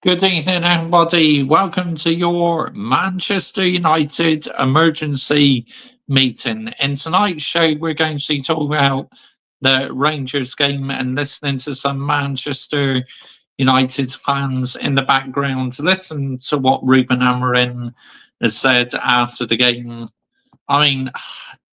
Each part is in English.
Good evening, everybody. Welcome to your Manchester United emergency meeting. In tonight's show, we're going to be talking about the Rangers game and listening to some Manchester United fans in the background to listen to what Ruben Amorim has said after the game. I mean,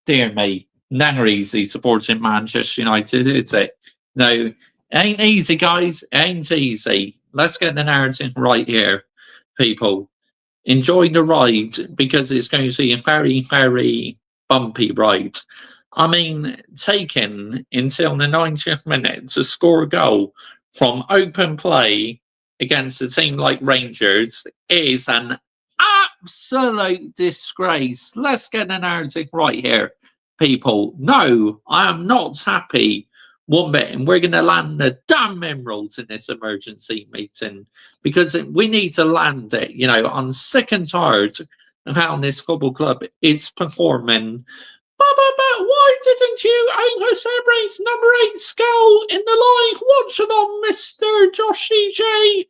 dear me, never easy supporting Manchester United, is it? No, ain't easy, guys. Ain't easy. Let's get the narrative right here, people. Enjoy the ride because it's going to be a very, very bumpy ride. I mean, taking until the 90th minute to score a goal from open play against a team like Rangers is an absolute disgrace. Let's get the narrative right here, people. No, I am not happy one bit, and we're going to land the damn emeralds in this emergency meeting because we need to land it. You know, I'm sick and tired of how this football club is performing. But why didn't you aim for celebrate number 8's goal in the live watching on Mr. Joshy J?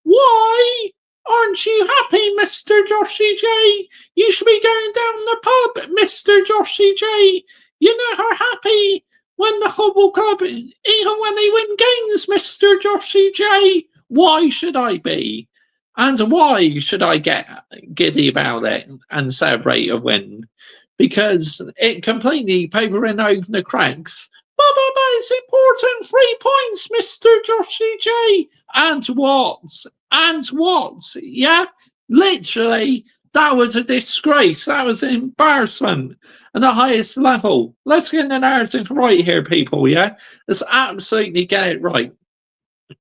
Why aren't you happy, Mr. Joshy J? You should be going down the pub, Mr. Joshy J. You're never happy when the football club, even when they win games, Mr. Joshy J. Why should I be? And why should I get giddy about it and celebrate a win? Because it completely papering over the cracks. But it's important 3 points, Mr. Joshy J. And what? And what? Yeah? Literally, that was a disgrace. That was an embarrassment at the highest level. Let's get the narrative right here, people, yeah? Let's absolutely get it right.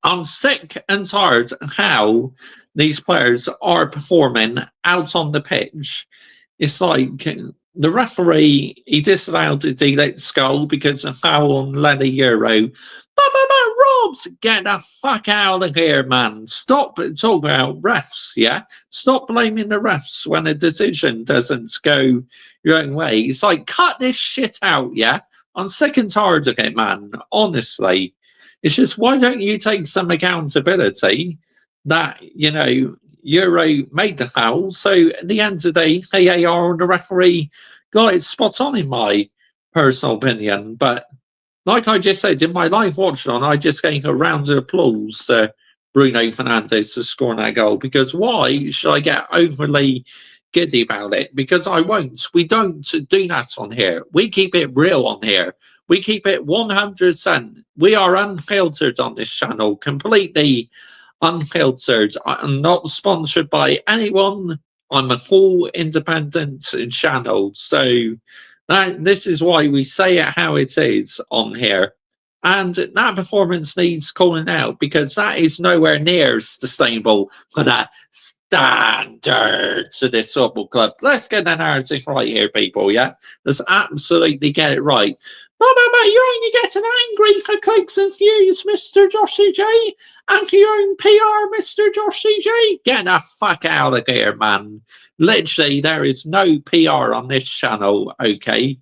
I'm sick and tired of how these players are performing out on the pitch. It's like the referee, he disallowed the Delict's goal because of foul on Lenny Euro. But Robs, get the fuck out of here, man. Stop talking about refs, yeah? Stop blaming the refs when a decision doesn't go your own way. It's like, cut this shit out, yeah? I'm sick and tired of it, man. Honestly. It's just, why don't you take some accountability that, you know, Euro made the foul. So at the end of the day, VAR and the referee got it spot on, in my personal opinion. But like I just said, in my live watch on, I just gave a round of applause to Bruno Fernandes for scoring that goal. Because why should I get overly giddy about it? Because I won't. We don't do that on here. We keep it real on here. We keep it 100%. We are unfiltered on this channel, completely unfiltered. I'm not sponsored by anyone. I'm a full independent channel. So this is why we say it how it is on here. And that performance needs calling out because that is nowhere near sustainable for the standards of this football club. Let's get the narrative right here, people, yeah? Let's absolutely get it right. But you're only getting angry for clicks and views, Mr. Joshy J. And for your own PR, Mr. Joshy J. Get the fuck out of here, man. Literally, there is no PR on this channel, okay?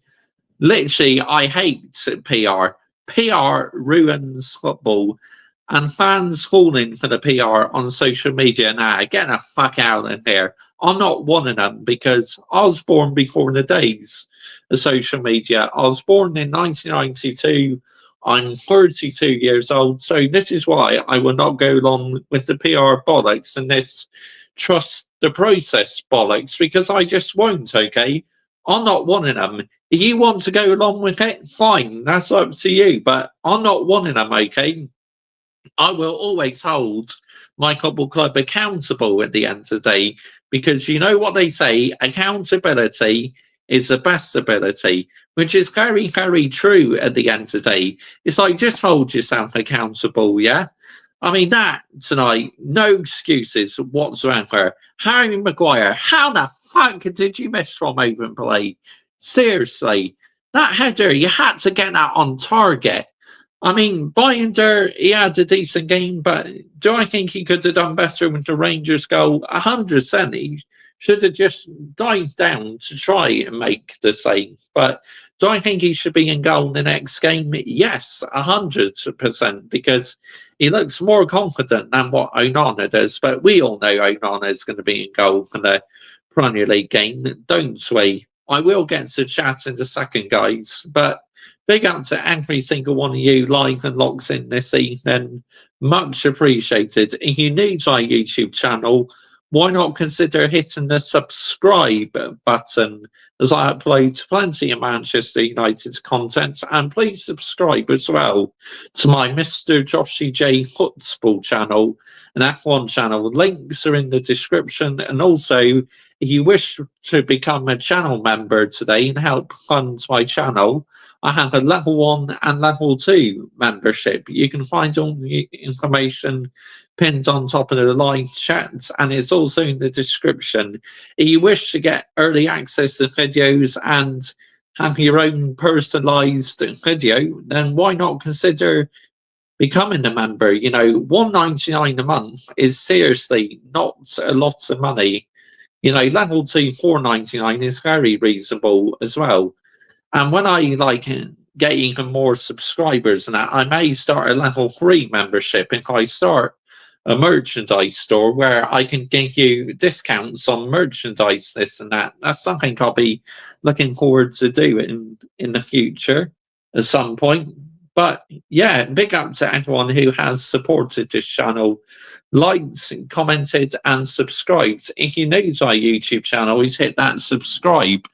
Literally, I hate PR. PR ruins football. And fans falling for the PR on social media now, get the fuck out of here. I'm not one of them because I was born before the days of social media. I was born in 1992. I'm 32 years old. So this is why I will not go along with the PR bollocks and this trust the process bollocks because I just won't, okay? I'm not one of them. If you want to go along with it, fine. That's up to you. But I'm not one of them, okay? I will always hold my football club accountable at the end of the day because you know what they say, accountability is the best ability, which is very, very true at the end of the day. It's like, just hold yourself accountable, yeah? I mean, that tonight, no excuses whatsoever. Harry Maguire, how the fuck did you miss from open play? Seriously, that header, you had to get that on target. I mean, Binder, he had a decent game, but do I think he could have done better with the Rangers goal? 100%. He should have just dived down to try and make the save. But do I think he should be in goal the next game? Yes, 100%, because he looks more confident than what Onana does. But we all know Onana is going to be in goal for the Premier League game, don't we? I will get to chat in a second, guys, but big up to every single one of you live and locks in this evening. Much appreciated. If you're new to our YouTube channel, why not consider hitting the subscribe button, as I upload plenty of Manchester United's content, and please subscribe as well to my Mr. Joshy J Football channel and F1 channel. Links are in the description, and also if you wish to become a channel member today and help fund my channel, I have a level 1 and level 2 membership. You can find all the information pinned on top of the live chat, and it's also in the description. If you wish to get early access to videos and have your own personalized video, then why not consider becoming a member? You know, $1.99 a month is seriously not a lot of money. You know, level 2 $4.99 is very reasonable as well. And when I get even more subscribers and that, I may start a level 3 membership if I start a merchandise store where I can give you discounts on merchandise, this and that. That's something I'll be looking forward to do in the future at some point. But yeah, big up to everyone who has supported this channel, liked, commented, and subscribed. If you're new to our YouTube channel, please hit that subscribe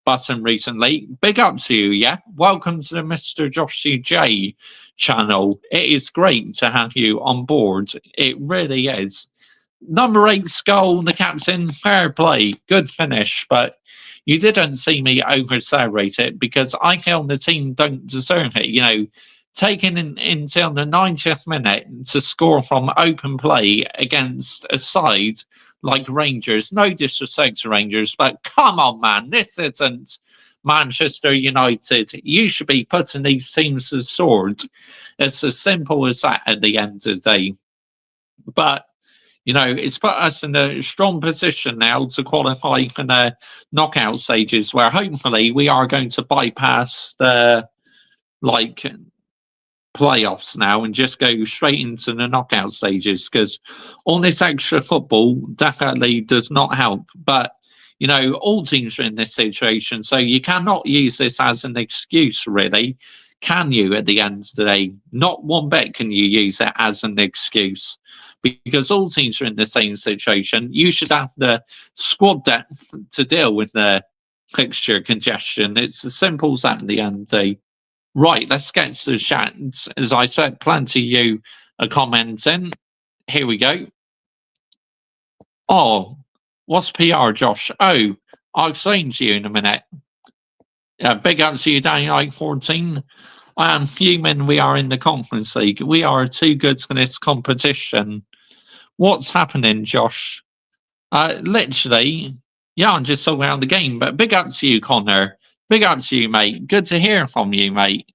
button recently. Big up to you, yeah? Welcome to the Mr. Joshy J channel. It is great to have you on board. It really is. Number 8 Skull, the captain, fair play, good finish, but you didn't see me over-celebrate it because I feel the team don't deserve it. You know, taking until the 90th minute to score from open play against a side like Rangers. No disrespect to Rangers, but come on, man, this isn't Manchester United. You should be putting these teams to the sword. It's as simple as that at the end of the day. But you know, it's put us in a strong position now to qualify for the knockout stages, where hopefully we are going to bypass the playoffs now and just go straight into the knockout stages, because all this extra football definitely does not help. But you know, all teams are in this situation, so you cannot use this as an excuse, really, can you? At the end of the day, not one bit can you use it as an excuse, because all teams are in the same situation. You should have the squad depth to deal with the fixture congestion. It's as simple as that at the end of the day. Right, let's get to the chat. As I said, plenty of you are commenting. Here we go. Oh, what's PR, Josh? Oh, I'll explain to you in a minute. Big up to you, Danny 14. I am fuming we are in the Conference League. We are too good for this competition. What's happening, Josh? Literally, yeah, I'm just talking about the game, but big up to you, Connor. Big up to you, mate. Good to hear from you, mate.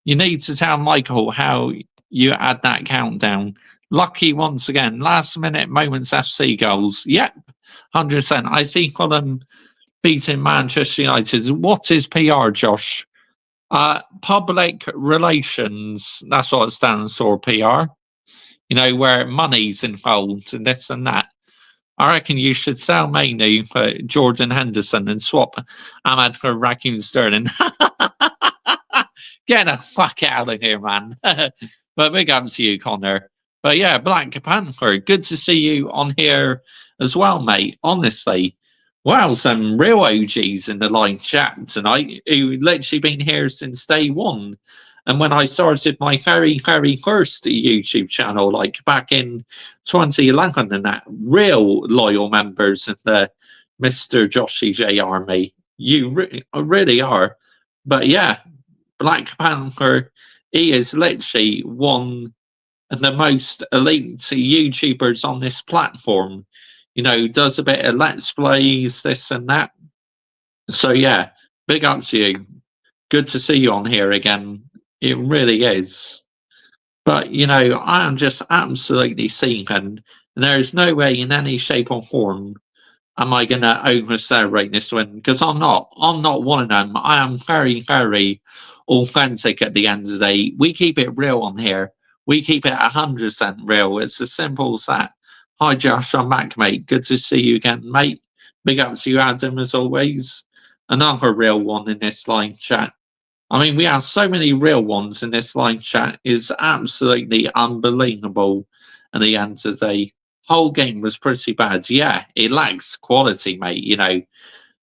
You need to tell Michael how you add that countdown. Lucky once again. Last minute moments FC goals. Yep, 100%. I see Fulham beating Manchester United. What is PR, Josh? Public relations. That's what it stands for, PR. You know, where money's involved and this and that. I reckon you should sell Mainu for Jordan Henderson and swap Ahmad for Raheem Sterling. Get the fuck out of here, man. But big up to you, Connor. But yeah, Black Panther, good to see you on here as well, mate. Honestly. Wow, some real OGs in the live chat tonight who literally been here since day one. And when I started my very, very first YouTube channel, like back in 2011, and that, real loyal members of the Mr. Joshy J Army. You really are. But yeah, Black Panther, he is literally one of the most elite YouTubers on this platform. You know, does a bit of Let's Plays, this and that. So yeah, big up to you. Good to see you on here again. It really is. But, you know, I am just absolutely seething. There is no way in any shape or form am I going to over celebrate this win? Because I'm not. I'm not one of them. I am very, very authentic at the end of the day. We keep it real on here. We keep it 100% real. It's as simple as that. Hi, Josh. I'm back, mate. Good to see you again, mate. Big up to you, Adam, as always. Another real one in this live chat. I mean, we have so many real ones in this live chat. It's absolutely unbelievable at the end of the day. Whole game was pretty bad. Yeah, it lacks quality, mate. You know,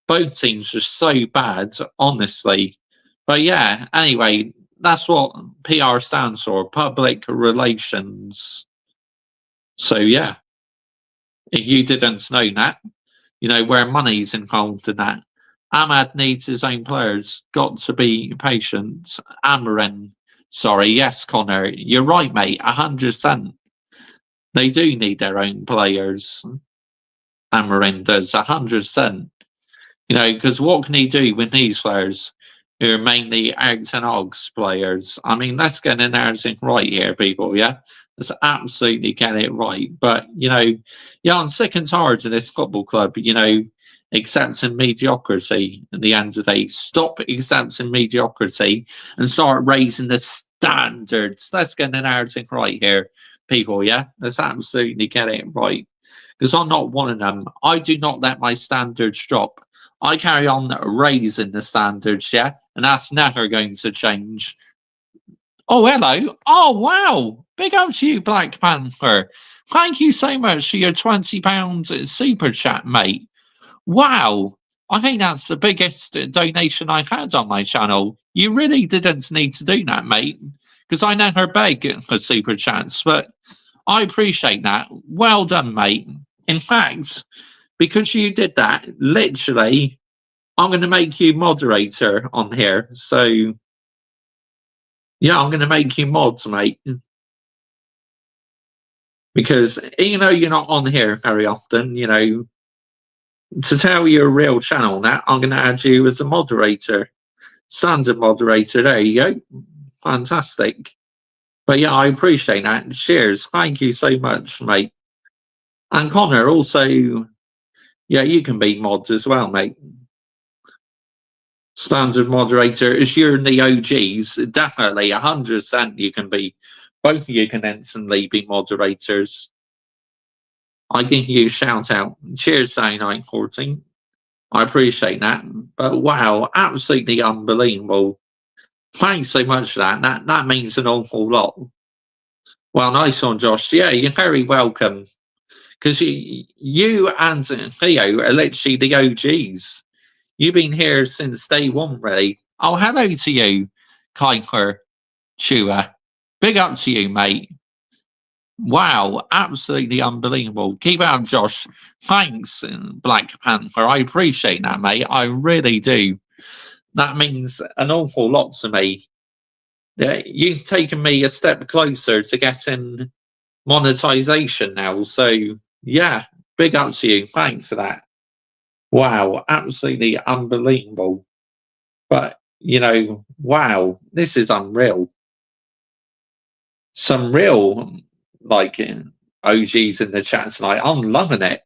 both teams are so bad, honestly. But yeah, anyway, that's what PR stands for, public relations. So yeah, if you didn't know that, you know, where money's involved in that. Ahmad needs his own players. Got to be patient. Amarin, sorry, yes, Connor, you're right, mate. 100%. They do need their own players. Amarin does 100%. You know, because what can he do with these players who are mainly Eggs and Ogs players? I mean, let's get an everything right here, people. Yeah, let's absolutely get it right. But you know, yeah, I'm sick and tired of this football club. You know, accepting mediocrity at the end of the day. Stop accepting mediocrity and start raising the standards. Let's get an everything right here, people. Yeah, let's absolutely get it right. Because I'm not one of them. I do not let my standards drop. I carry on raising the standards, yeah, and that's never going to change. Oh, hello. Oh, wow. Big up to you, Black Panther. Thank you so much for your £20 super chat, mate. Wow. I think that's the biggest donation I've had on my channel. You really didn't need to do that, mate, because I never beg for super chats, but I appreciate that. Well done, mate. In fact, because you did that, literally, I'm going to make you moderator on here. So, yeah, I'm going to make you mods, mate. Because even though you're not on here very often, you know, to tell your real channel now, I'm going to add you as a moderator. Standard moderator, there you go. Fantastic. But yeah, I appreciate that. Cheers. Thank you so much, mate. And Connor, also, yeah, you can be mods as well, mate. Standard moderator, as you're in the OGs, definitely 100% you can be. Both of you can instantly be moderators. I give you a shout out. Cheers, Day 914. I appreciate that. But wow, absolutely unbelievable. Thanks so much for that. That means an awful lot. Well, nice one, Josh. Yeah, you're very welcome. Because you and Theo are literally the OGs. You've been here since day one, really. Oh, hello to you, Kuiper Chua. Big up to you, mate. Wow, absolutely unbelievable. Keep out, Josh. Thanks, Black Panther. I appreciate that, mate. I really do. That means an awful lot to me. You've taken me a step closer to getting monetization now. So, yeah, big up to you. Thanks for that. Wow, absolutely unbelievable. But, you know, wow, this is unreal. Some real, like, OGs in the chat tonight. I'm loving it.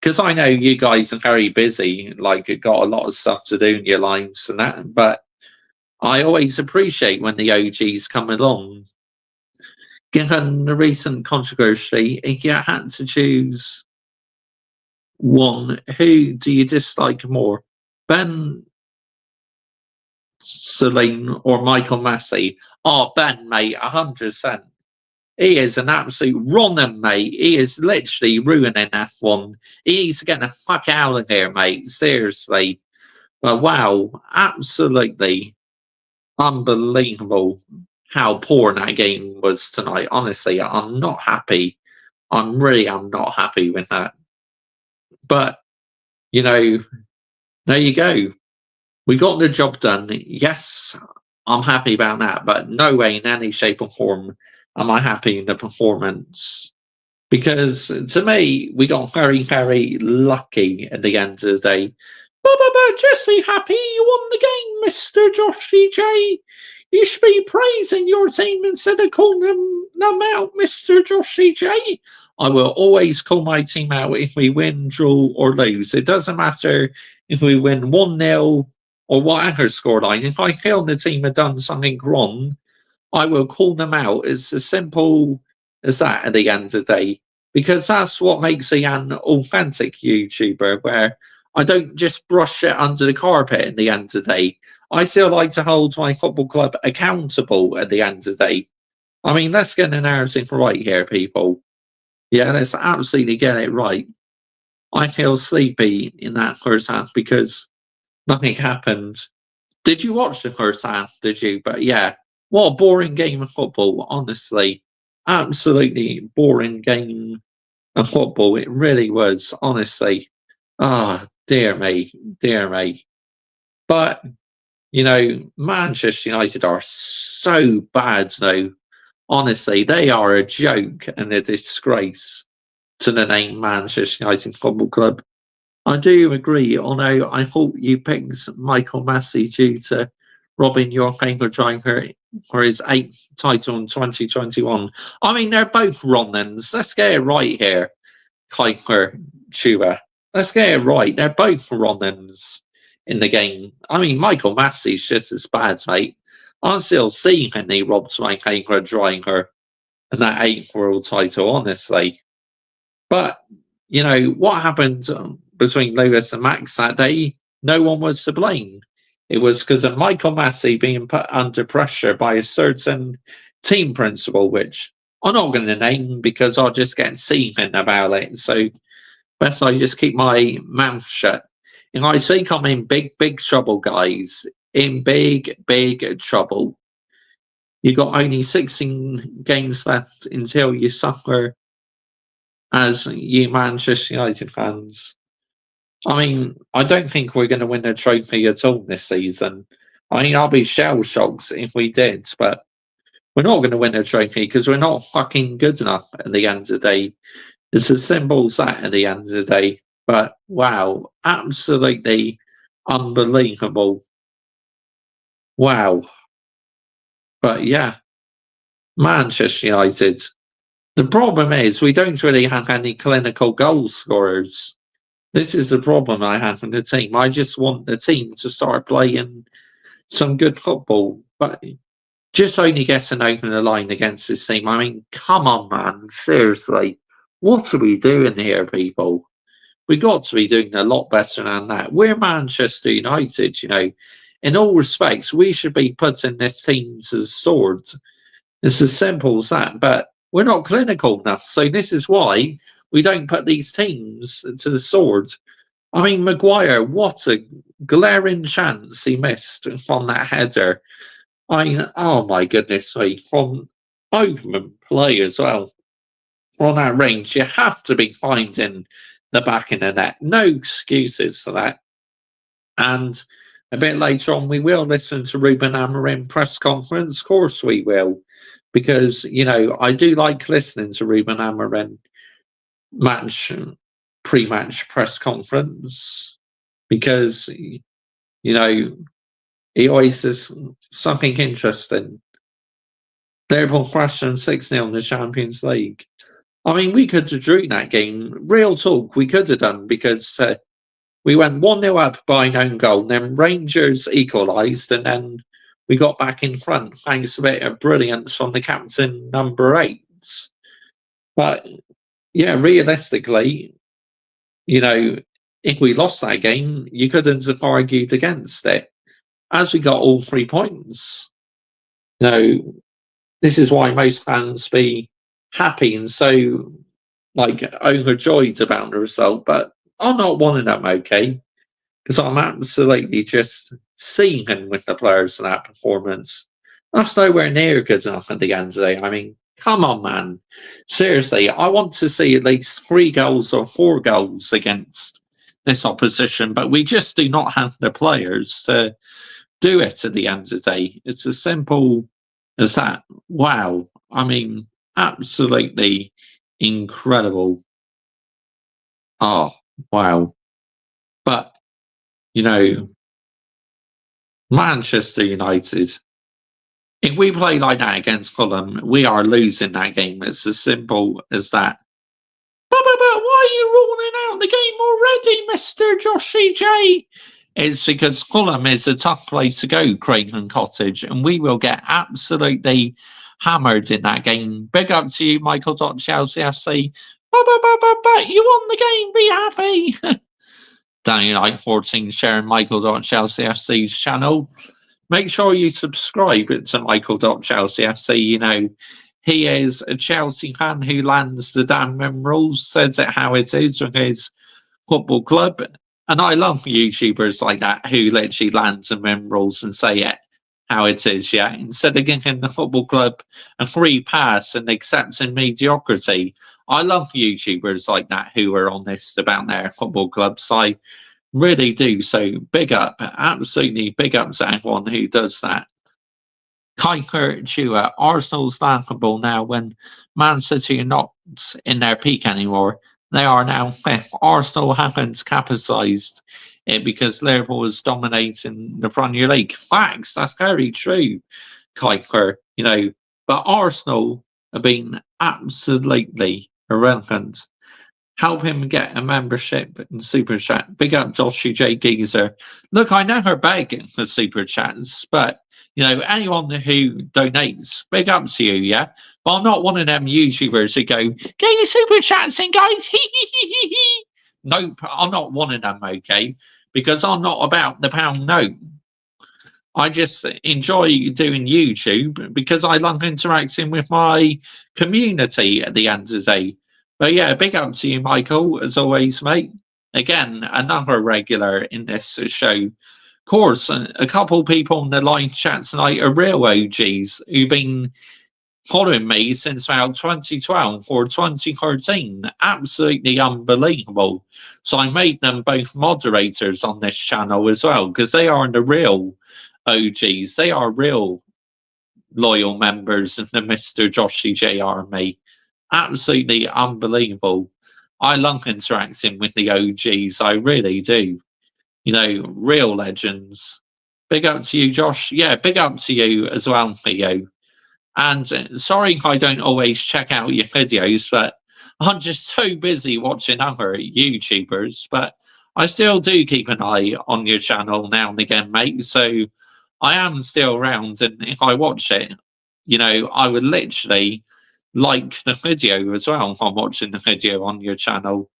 Because I know you guys are very busy, like, got a lot of stuff to do in your lives and that. But I always appreciate when the OGs come along. Given the recent controversy, if you had to choose one, who do you dislike more? Ben Celine or Michael Massey? Oh, Ben, mate, 100%. He is an absolute runner, mate. He is literally ruining F1. He needs to get the fuck out of here, mate. Seriously. But wow, absolutely unbelievable how poor that game was tonight. Honestly, I'm not happy. I'm not happy with that. But, you know, there you go. We got the job done. Yes, I'm happy about that, but no way in any shape or form am I happy in the performance. Because to me, we got very, very lucky at the end of the day. But just be happy you won the game, Mr. Josh CJ. You should be praising your team instead of calling them out, Mr. Josh CJ. I will always call my team out if we win, draw, or lose. It doesn't matter if we win 1-0 or whatever scoreline. If I feel the team have done something wrong, I will call them out. It's as simple as that at the end of the day. Because that's what makes me an authentic YouTuber, where I don't just brush it under the carpet at the end of the day. I still like to hold my football club accountable at the end of the day. I mean, let's get the narrative right here, people. Yeah, let's absolutely get it right. I feel sleepy in that first half because nothing happened. Did you watch the first half? Did you? But yeah, what a boring game of football, honestly. Absolutely boring game of football. It really was, honestly. Ah, dear me, dear me. But, Manchester United are so bad now. Honestly, they are a joke and a disgrace to the name Manchester United Football Club. I do agree, although I thought you picked Michael Massey due to robbing your favourite driver for his 8th title in 2021. I mean, they're both wrong-uns. Let's get it right here, Kuiper, Chua. Let's get it right. They're both wrong-uns in the game. I mean, Michael Massey's just as bad, mate. I'm still seeing he robbed my favourite driver in that 8th world title, honestly. But, what happened between Lewis and Max that day? No one was to blame. It was because of Michael Massey being put under pressure by a certain team principal, which I'm not going to name because I'll just get seething about it. So, best I just keep my mouth shut. If I think I'm in big, big trouble, guys, in big, big trouble. You've got only 16 games left until you suffer as you Manchester United fans. I mean, I don't think we're going to win a trophy at all this season. I mean, I'll be shell-shocked if we did, but we're not going to win a trophy because we're not fucking good enough at the end of the day. It's as simple as that at the end of the day. But, wow, absolutely unbelievable. Wow. But, yeah, Manchester United. The problem is we don't really have any clinical goal scorers. This is the problem I have in the team. I just want the team to start playing some good football, but just only getting over the line against this team. I mean, come on, man. Seriously. What are we doing here, people? We got to be doing a lot better than that. We're Manchester United, In all respects, we should be putting this team to the sword. It's as simple as that. But we're not clinical enough. So this is why we don't put these teams to the sword. I mean, Maguire, what a glaring chance he missed from that header. I mean, oh my goodness me, from open play as well. From that range, you have to be finding the back of the net. No excuses for that. And a bit later on, we will listen to Ruben Amorim press conference. Of course we will. Because, I do like listening to Ruben Amorim pre-match press conference because, he always says something interesting. Liverpool thrashed them 6-0 in the Champions League. I mean, we could have drew that game. Real talk, we could have done because we went 1-0 up by an own goal. Then Rangers equalised and then we got back in front thanks to a bit of brilliance from the captain, number 8. But, yeah, realistically, if we lost that game, you couldn't have argued against it. As we got all 3 points, this is why most fans be happy and so, overjoyed about the result. But I'm not one of them, okay? Because I'm absolutely just seething with the players in that performance. That's nowhere near good enough at the end of the day. I mean, come on, man. Seriously, I want to see at least 3 goals or 4 goals against this opposition, but we just do not have the players to do it at the end of the day. It's as simple as that. Wow. I mean, absolutely incredible. Oh, wow. But, Manchester United, if we play like that against Fulham, we are losing that game. It's as simple as that. But why are you ruling out the game already, Mr. Joshy J? It's because Fulham is a tough place to go, Craven Cottage, and we will get absolutely hammered in that game. Big up to you, Michael.Chelsea FC. But you won the game, be happy. Down like 14 sharing Michael.Chelsea FC's channel. Make sure you subscribe to Michael.Chelsea FC. You know, he is a Chelsea fan who lands the damn rules, says it how it is with his football club. And I love YouTubers like that who literally land some rules and say it how it is, yeah. Instead of giving the football club a free pass and accepting mediocrity. I love YouTubers like that who are honest about their football clubs. I really do. So big up, absolutely big up to everyone who does that. Kuiper Chua, Arsenal's laughable now when Man City are not in their peak anymore. They are now fifth. Arsenal haven't capitalised it because Liverpool is dominating the Premier League. Facts, that's very true, Kuiper. You know, but Arsenal have been absolutely irrelevant. Help him get a membership in Super Chat. Big up Joshy J. Geezer. Look, I never beg for Super Chats, but you know, anyone who donates, big up to you, yeah? But I'm not one of them YouTubers who go, get your Super Chats in, guys. Nope, I'm not one of them, okay? Because I'm not about the pound note. I just enjoy doing YouTube because I love interacting with my community at the end of the day. But yeah, big up to you, Michael, as always, mate. Again, another regular in this show. Of course, a couple of people in the live chat tonight are real OGs who've been following me since about 2012 or 2013. Absolutely unbelievable. So I made them both moderators on this channel as well because they are the real OGs. They are real loyal members of the Mr. Joshy J Army. Absolutely unbelievable. I love interacting with the OGs. I really do. You know, real legends. Big up to you, Josh. Yeah, big up to you as well, Theo. And sorry if I don't always check out your videos, but I'm just so busy watching other YouTubers. But I still do keep an eye on your channel now and again, mate. So I am still around. And if I watch it, you know, I would literally like the video as well if I'm watching the video on your channel.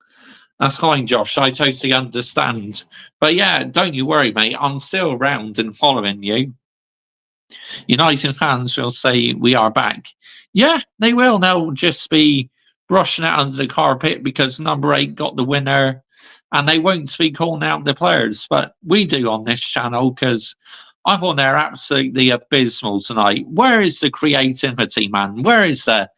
That's fine, Josh. I totally understand. But yeah, don't you worry, mate. I'm still around and following you. United fans will say we are back. Yeah, they will. They'll just be brushing it under the carpet because number 8 got the winner, and they won't be calling out the players. But we do on this channel because I thought they're absolutely abysmal tonight. Where is the creativity, man? Where is the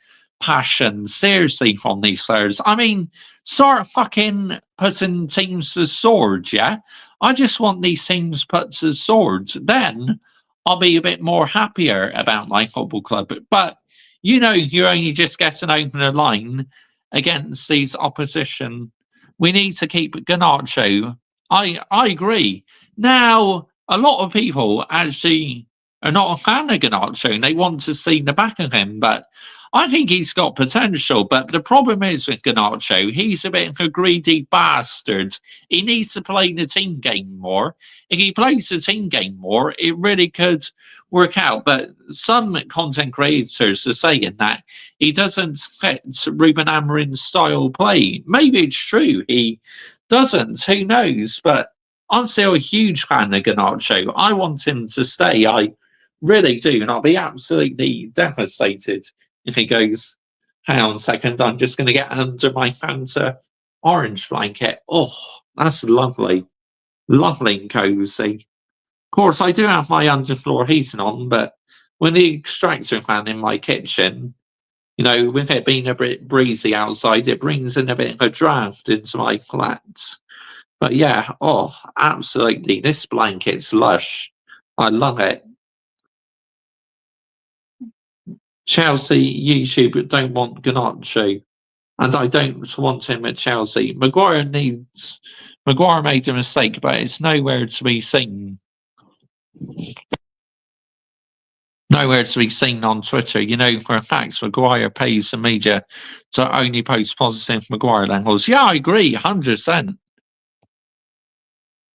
passion, seriously, from these players? I mean, start fucking putting teams to swords, yeah? I just want these teams put to swords. Then I'll be a bit more happier about my football club. But, you know, you're only just getting over the line against these opposition. We need to keep Garnacho. I agree. Now, a lot of people actually are not a fan of Garnacho. They want to see the back of him, but I think he's got potential. But the problem is with Garnacho, he's a bit of a greedy bastard. He needs to play the team game more. If he plays the team game more, it really could work out. But some content creators are saying that he doesn't fit Ruben Amorim's style play. Maybe it's true, he doesn't. Who knows? But I'm still a huge fan of Garnacho. I want him to stay. I really do. And I'll be absolutely devastated if he goes. Hang on a second. I'm just going to get under my Fanta orange blanket. Oh, that's lovely. Lovely and cozy. Of course, I do have my underfloor heating on, but with the extractor fan in my kitchen, you know, with it being a bit breezy outside, it brings in a bit of a draft into my flat. But yeah, oh, absolutely. This blanket's lush. I love it. Chelsea YouTube don't want Garnacho, and I don't want him at Chelsea. Maguire made a mistake, but it's nowhere to be seen. Nowhere to be seen on Twitter. You know for a fact Maguire pays the media to only post positive Maguire angles. Yeah, I agree, 100%.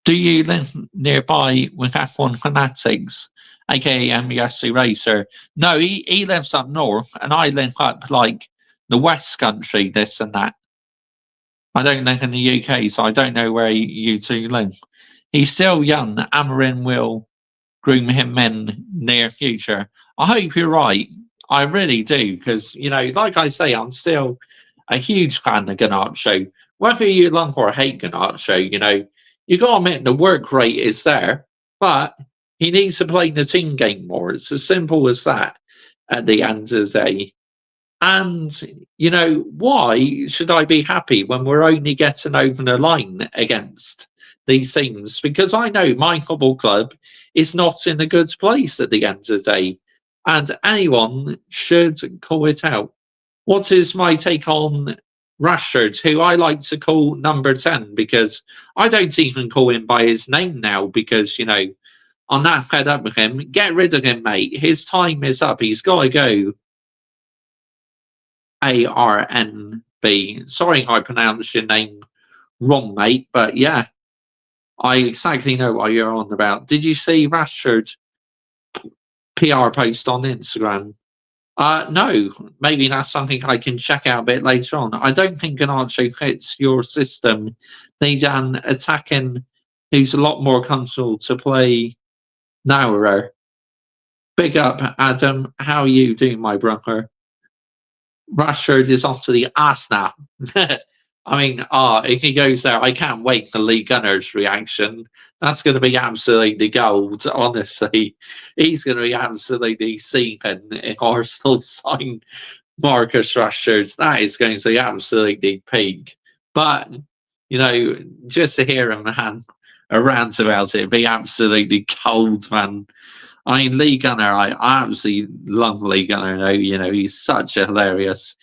Do you live nearby with F1 fanatics, aka MBSC Racer? No, he lives up north, and I live up like the West Country, this and that. I don't live in the UK, so I don't know where you two live. He's still young. Amarin will groom him in near future. I hope you're right. I really do, because like I say, I'm still a huge fan of Ganacho. Whether you love or hate Ganacho, you got to admit the work rate is there, but he needs to play the team game more. It's as simple as that. At the end of the day, and why should I be happy when we're only getting over the line against these teams? Because I know my football club is not in a good place at the end of the day, and anyone should call it out. What is my take on Rashford, who I like to call number 10, because I don't even call him by his name now, because I'm not fed up with him. Get rid of him, mate. His time is up. He's got to go. ARNB. Sorry if I pronounced your name wrong, mate, but yeah, I exactly know what you're on about. Did you see Rashford PR post on Instagram? No, maybe that's something I can check out a bit later on. I don't think Ganacho fits your system. Need an attacking who's a lot more comfortable to play now. Big up, Adam. How are you doing, my brother? Rashford is off to the Arsenal. I mean, if he goes there, I can't wait for Lee Gunner's reaction. That's going to be absolutely gold, honestly. He's going to be absolutely seething if Arsenal sign Marcus Rashford. That is going to be absolutely peak. But, just to hear him a rant about it, be absolutely cold, man. I mean, Lee Gunner, I absolutely love Lee Gunner. He's such a hilarious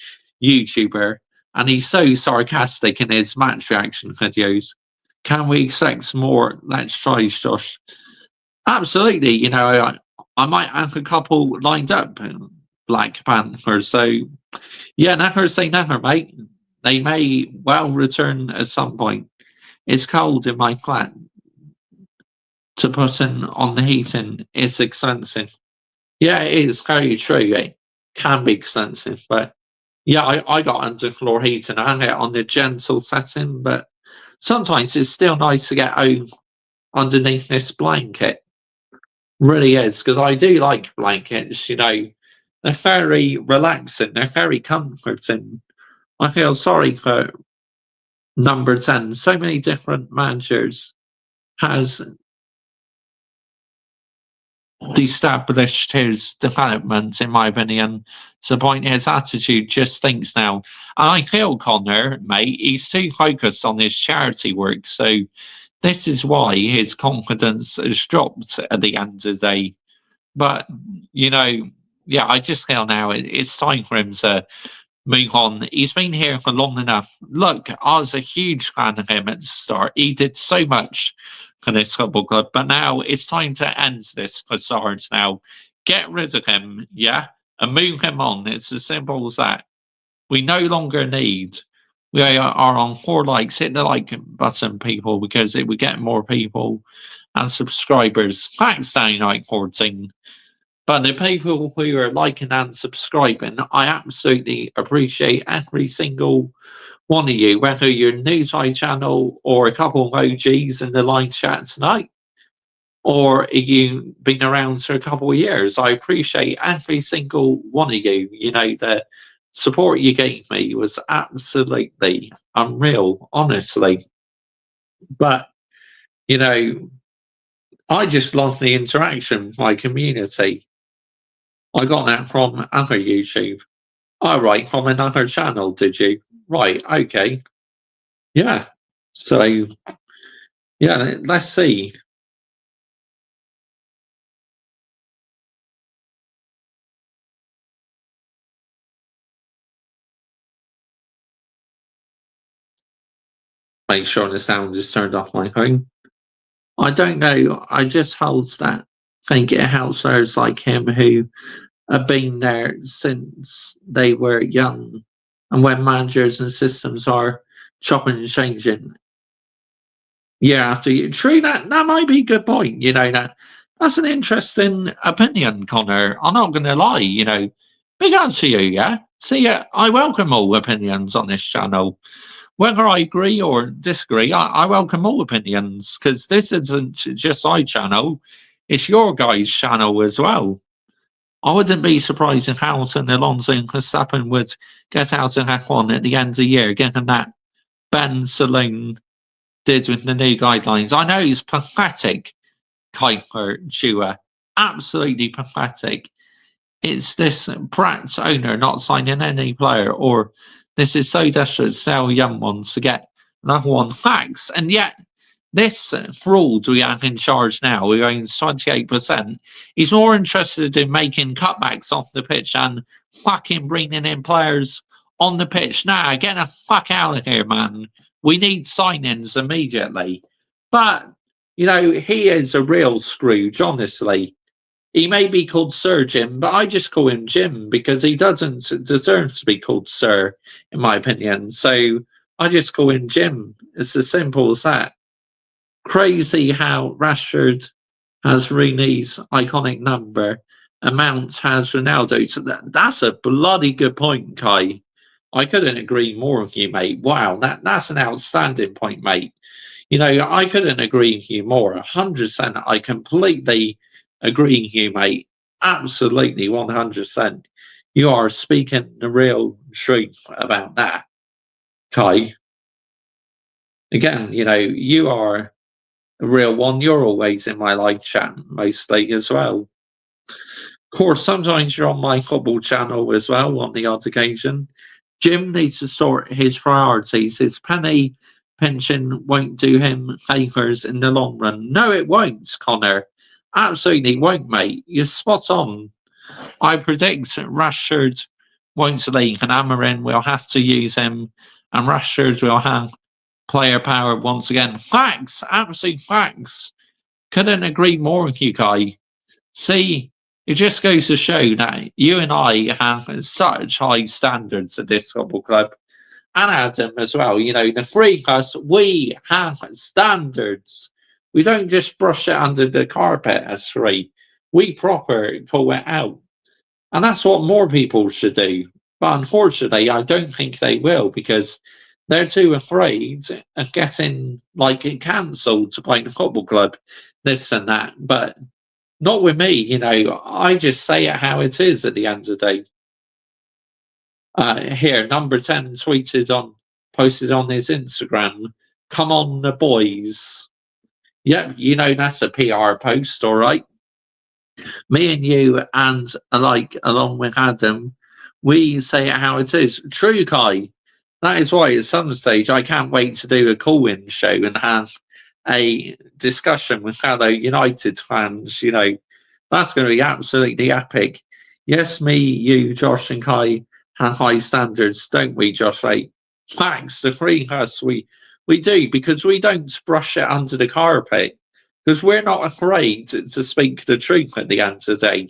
YouTuber, and he's so sarcastic in his match reaction videos. Can we expect more? Let's try, Josh. Absolutely. I might have a couple lined up, Black Panther. So, yeah, never say never, mate. They may well return at some point. It's cold in my flat. To put in on the heating is expensive. Yeah, it is very true. It can be expensive, but yeah, I got underfloor heating. I have it on the gentle setting, but sometimes it's still nice to get home underneath this blanket. Really is, because I do like blankets. They're very relaxing. They're very comforting. I feel sorry for number 10. So many different managers has established his development, in my opinion, to the point his attitude just stinks now. And I feel Connor, mate, he's too focused on his charity work. So this is why his confidence has dropped at the end of the day. But, yeah, I just feel now it's time for him to move on. He's been here for long enough. Look, I was a huge fan of him at the start. He did so much for this football club, but now it's time to end this facade now. Get rid of him, yeah, and move him on. It's as simple as that. We no longer need. We are on 4 likes. Hit the like button, people, because it would get more people and subscribers. Thanks, Down Night 14. But the people who are liking and subscribing, I absolutely appreciate every single one of you, whether you're new to my channel or a couple of OGs in the live chat tonight, or you've been around for a couple of years. I appreciate every single one of you. The support you gave me was absolutely unreal, honestly. But, I just love the interaction with my community. I got that from other YouTube. Oh, right, from another channel, did you? Right, okay. Yeah. So, yeah, let's see. Make sure the sound is turned off my phone. I don't know. I just hold that and get households like him who have been there since they were young. And when managers and systems are chopping and changing year after year, true, that might be a good point. That's an interesting opinion, Connor. I'm not going to lie. Big up to you. Yeah. See, I welcome all opinions on this channel. Whether I agree or disagree, I welcome all opinions because this isn't just my channel, it's your guys' channel as well. I wouldn't be surprised if Hamilton, Alonso, and Verstappen would get out of F1 at the end of the year, given that Ben Saloon did with the new guidelines. I know he's pathetic, Kuiper Chua. Absolutely pathetic. It's this Pratt's owner not signing any player, or this is so desperate to sell young ones to get another one. Facts. And yet, this fraud we have in charge now, who owns 28%, he's more interested in making cutbacks off the pitch and fucking bringing in players on the pitch. Nah, get the fuck out of here, man. We need signings immediately. But, he is a real Scrooge, honestly. He may be called Sir Jim, but I just call him Jim because he doesn't deserve to be called Sir, in my opinion. So I just call him Jim. It's as simple as that. Crazy how Rashford has Rooney's iconic number and Mount has Ronaldo. So that's a bloody good point, Kai. I couldn't agree more with you, mate. Wow, that's an outstanding point, mate. I couldn't agree with you more. 100%. I completely agree with you, mate. Absolutely, 100%. You are speaking the real truth about that, Kai. Again, you are a real one. You're always in my live chat, mostly as well. Of course, sometimes you're on my football channel as well on the odd occasion. Jim needs to sort his priorities. His penny pension won't do him favours in the long run. No, it won't, Connor. Absolutely won't, mate. You're spot on. I predict Rashford won't leave and Amorim will have to use him and Rashford will have player power once again. Facts, absolute facts. Couldn't agree more with you, Kai. See, it just goes to show that you and I have such high standards at this football club. And Adam as well. The three of us, we have standards. We don't just brush it under the carpet as three. We proper call it out. And that's what more people should do. But unfortunately, I don't think they will because they're too afraid of getting cancelled to play the football club, this and that. But not with me, I just say it how it is at the end of the day. Here, number 10 posted on his Instagram, come on the boys. Yep, that's a PR post, all right. Me and you and along with Adam, we say it how it is. True, Kai. That is why at some stage I can't wait to do a call-in show and have a discussion with fellow United fans. That's going to be absolutely epic. Yes, me, you, Josh and Kai have high standards, don't we, Josh? Facts, the three of us, we do, because we don't brush it under the carpet, because we're not afraid to speak the truth at the end of the day,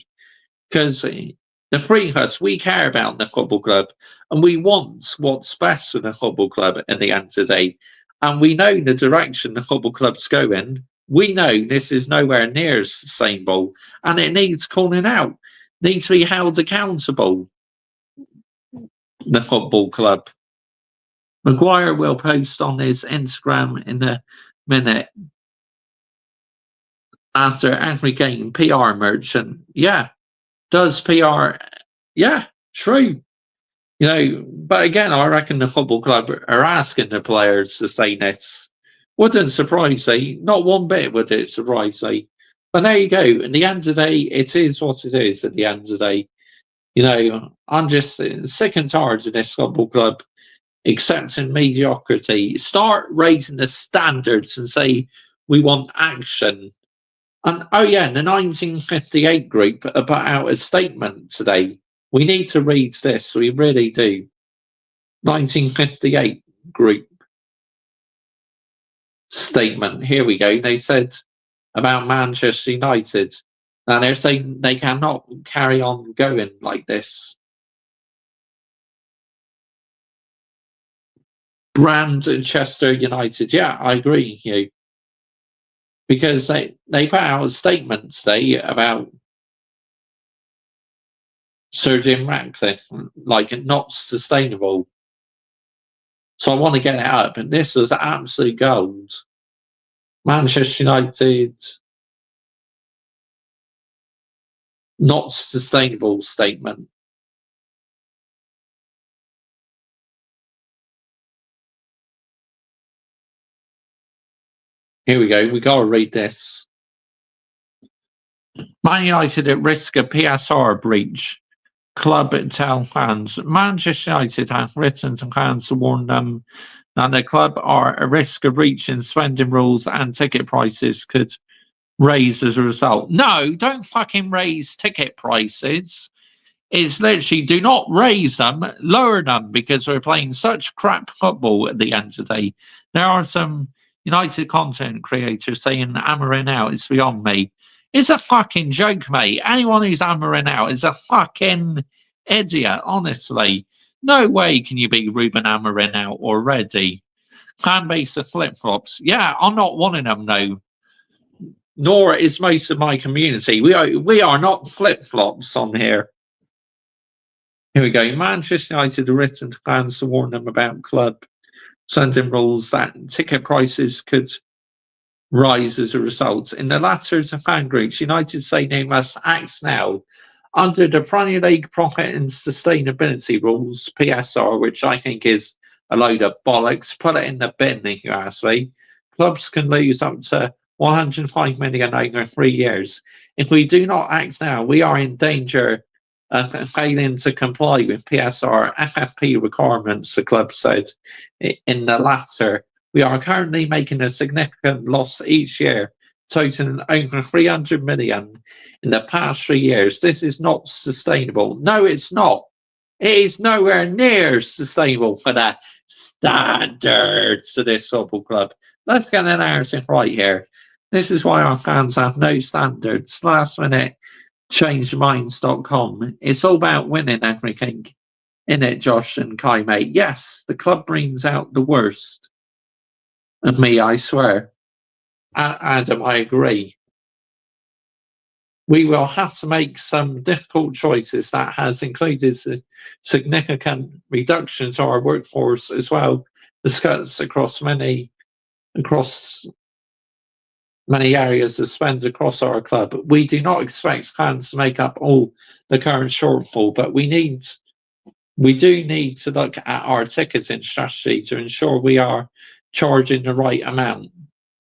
because the three of us, we care about the football club, and we want what's best for the football club at the end of the day, and we know the direction the football club's going. We know this is nowhere near sustainable, and it needs calling out, needs to be held accountable, the football club. Maguire will post on his Instagram in a minute after every game. PR merchant. Yeah. Does PR. Yeah, true. But again, I reckon the football club are asking the players to say this. Wouldn't surprise me. Not one bit would it surprise me. But there you go. At the end of the day, it is what it is at the end of the day. I'm just sick and tired of this football club accepting mediocrity. Start raising the standards and say we want action. And oh yeah, the 1958 group put out a statement today. We need to read this. We really do. 1958 group statement. Here we go. They said about Manchester United. And they're saying they cannot carry on going like this. Manchester United, yeah, I agree with you. Because they put out a statement today about Sir Jim Ratcliffe, like not sustainable. So I want to get it up, and this was absolute gold. Manchester United, not sustainable statement. Here we go. We got to read this. Man United at risk of PSR breach. Club tell fans. Manchester United have written to fans to warn them that the club are at risk of reaching spending rules and ticket prices could raise as a result. No, don't fucking raise ticket prices. It's literally do not raise them, lower them, because we're playing such crap football at the end of the day. There are some United content creators saying hammering out is beyond me. It's a fucking joke, mate. Anyone who's hammering out is a fucking idiot, honestly. No way can you be Ruben hammering out already. Fan base of flip-flops. Yeah, I'm not one of them, though. Nor is most of my community. We are not flip-flops on here. Here we go. Manchester United have written to fans to warn them about club sending rules that ticket prices could rise as a result. In the latter to fan groups, United say they must act now under the Premier League profit and sustainability rules, PSR, which I think is a load of bollocks. Put it in the bin, if you ask me. Clubs can lose up to 105 million over 3 years. If we do not act now, we are in danger of failing to comply with PSR FFP requirements, the club said. In the latter, we are currently making a significant loss each year, totaling over 300 million in the past 3 years. This is not sustainable. No, it's not. It is nowhere near sustainable for the standards of this football club. Let's get an narrative right here. This is why our fans have no standards. Last minute, changeminds.com. It's all about winning everything. In it, Josh and Kai, mate. Yes, the club brings out the worst of me, I swear. Adam, I agree. We will have to make some difficult choices that has included significant reduction to our workforce as well as cuts across many areas of spend across our club. We do not expect fans to make up all the current shortfall, but we do need to look at our ticketing strategy to ensure we are charging the right amount.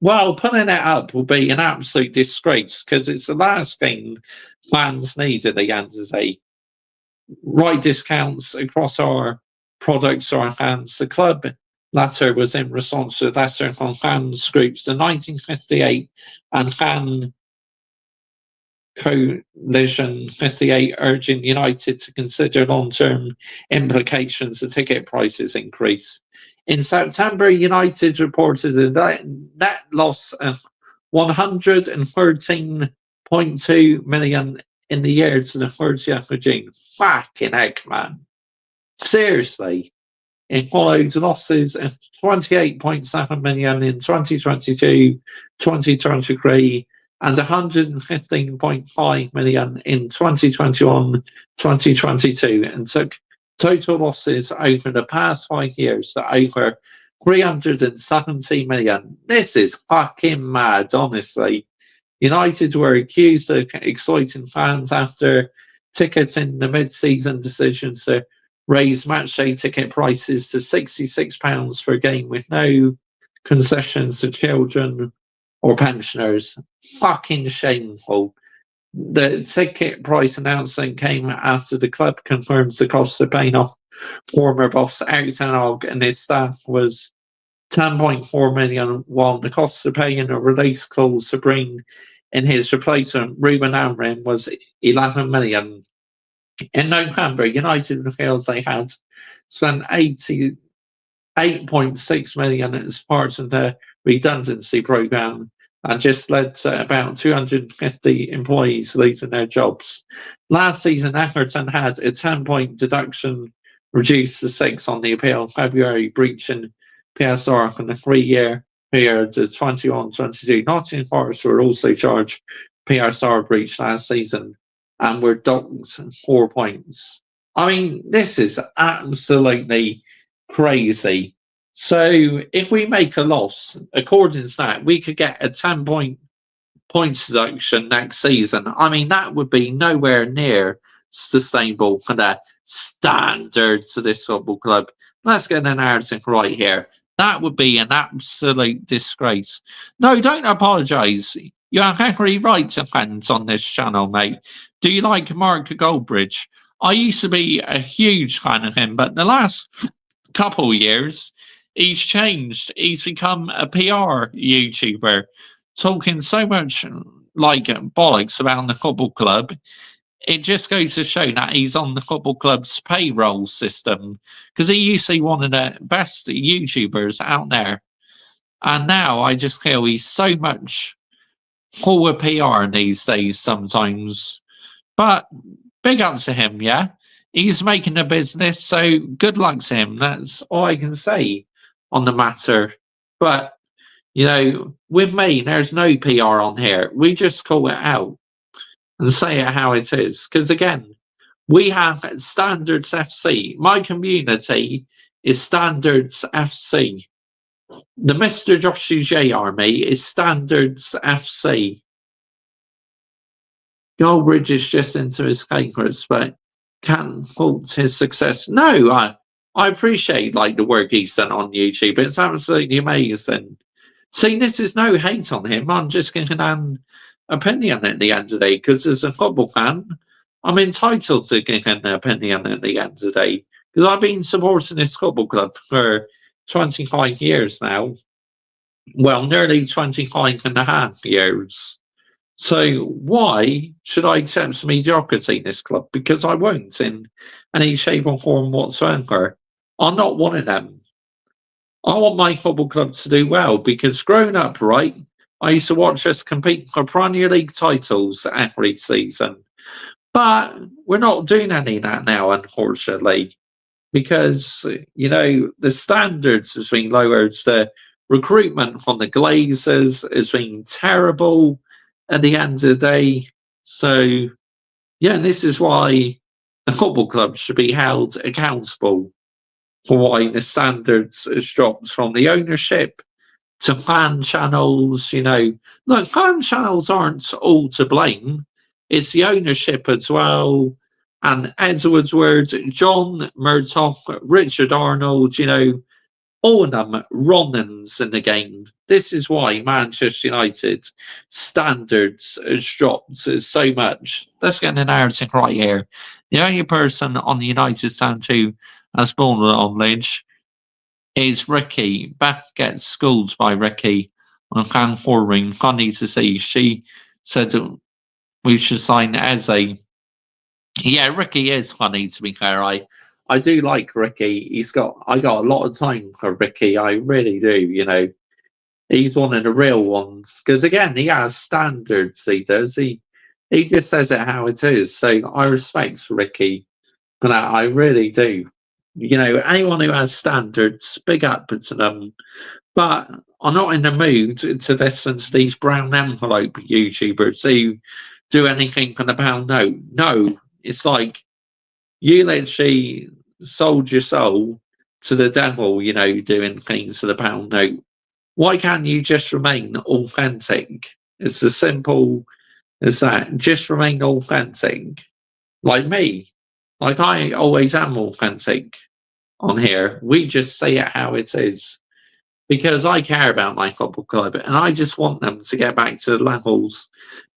Well, putting it up will be an absolute disgrace because it's the last thing fans need at the end of the day. Right discounts across our products to our fans. The club letter was in response to a letter from fans groups, the 1958 and Fan Coalition 58 urging United to consider long-term implications of ticket prices increase. In September, United reported a net loss of 113.2 million in the year to the 30th of June. Fucking heck, man. Seriously. It followed losses of 28.7 million in 2022, 2023, and 115.5 million in 2021, 2022, and took total losses over the past 5 years to over 370 million. This is fucking mad, honestly. United were accused of exploiting fans after ticketing the mid-season decisions to raise matchday ticket prices to £66 per game with no concessions to children or pensioners. Fucking shameful. The ticket price announcement came after the club confirms the cost of paying off former boss Eric Ten Hag and his staff was 10.4 million, while the cost of paying a release clause to bring in his replacement Ruben Amorim was 11 million. In November, United reveals they had spent 88.6 million as part of the redundancy programme and just led to about 250 employees losing their jobs. Last season, Everton had a 10-point deduction reduced to 6 on the appeal in February, breaching PSR for the 3-year period of 21-22. Nottingham Forest were also charged PSR breach last season and were docked 4 points. I mean, this is absolutely crazy. So if we make a loss, according to that, we could get a 10-point deduction next season. I mean, that would be nowhere near sustainable for the standards of this football club. Let's get the narrative right here. That would be an absolute disgrace. No, don't apologise. You have every right to fans on this channel, mate. Do you like Mark Goldbridge? I used to be a huge fan of him, but the last couple of years, he's changed. He's become a PR YouTuber, talking so much like bollocks about the football club. It just goes to show that he's on the football club's payroll system, because he used to be one of the best YouTubers out there. And now I just feel he's so much full of PR these days sometimes. But big up to him, yeah? He's making a business, so good luck to him. That's all I can say on the matter. But, you know, with me, there's no PR on here. We just call it out and say it how it is. Because, again, we have Standards FC. My community is Standards FC. The Mr. Joshua J army is Standards FC. Goldbridge is just into his favourites, but can't fault his success. No, I appreciate like the work he's done on YouTube. It's absolutely amazing. See, this is no hate on him. I'm just giving an opinion at the end of the day, because as a football fan, I'm entitled to give an opinion at the end of the day, because I've been supporting this football club for 25 years now. Well, nearly 25 and a half years. So why should I accept some mediocrity in this club? Because I won't in any shape or form whatsoever. I'm not one of them. I want my football club to do well, because growing up, right, I used to watch us compete for Premier League titles every season. But we're not doing any of that now, unfortunately, because, you know, the standards has been lowered. The recruitment from the Glazers has been terrible at the end of the day. So, yeah, this is why the football club should be held accountable for why the standards has dropped from the ownership to fan channels. You know, look, fan channels aren't all to blame. It's the ownership as well. And Edwards Word, John Murtough, Richard Arnold, you know, all of them Ronans in the game. This is why Manchester United standards has dropped so much. Let's get the narrative right here. The only person on the United stand who has fallen on Lynch is Ricky. Beth gets schooled by Ricky on fan forum. Funny to see. She said we should sign Eze. Yeah, Ricky is funny, to be fair. I do like Ricky. I got a lot of time for Ricky. I really do, you know. He's one of the real ones. Because again, he has standards, he does. He just says it how it is. So I respect Ricky for that. I really do. You know, anyone who has standards, big up to them. But I'm not in the mood to listen to these brown envelope YouTubers who do anything for the pound note. No, it's like you literally sold your soul to the devil, you know, doing things for the pound note. Why can't you just remain authentic? It's as simple as that. Just remain authentic. Like me. Like I always am authentic on here. We just say it how it is. Because I care about my football club and I just want them to get back to the levels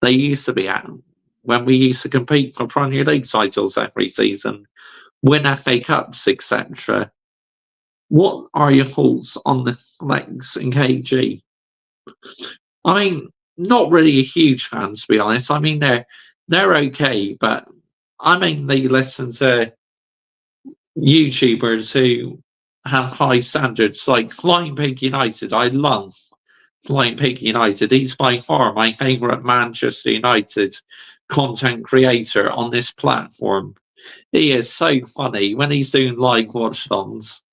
they used to be at when we used to compete for Premier League titles every season, win FA Cups, etc. What are your thoughts on the Flex and KG? I mean, not really a huge fan, to be honest. I mean, they're okay, but I mainly listen to YouTubers who have high standards, like Flying Pig United. I love Flying Pig United. He's by far my favourite Manchester United content creator on this platform. He is so funny when he's doing live watch-ons.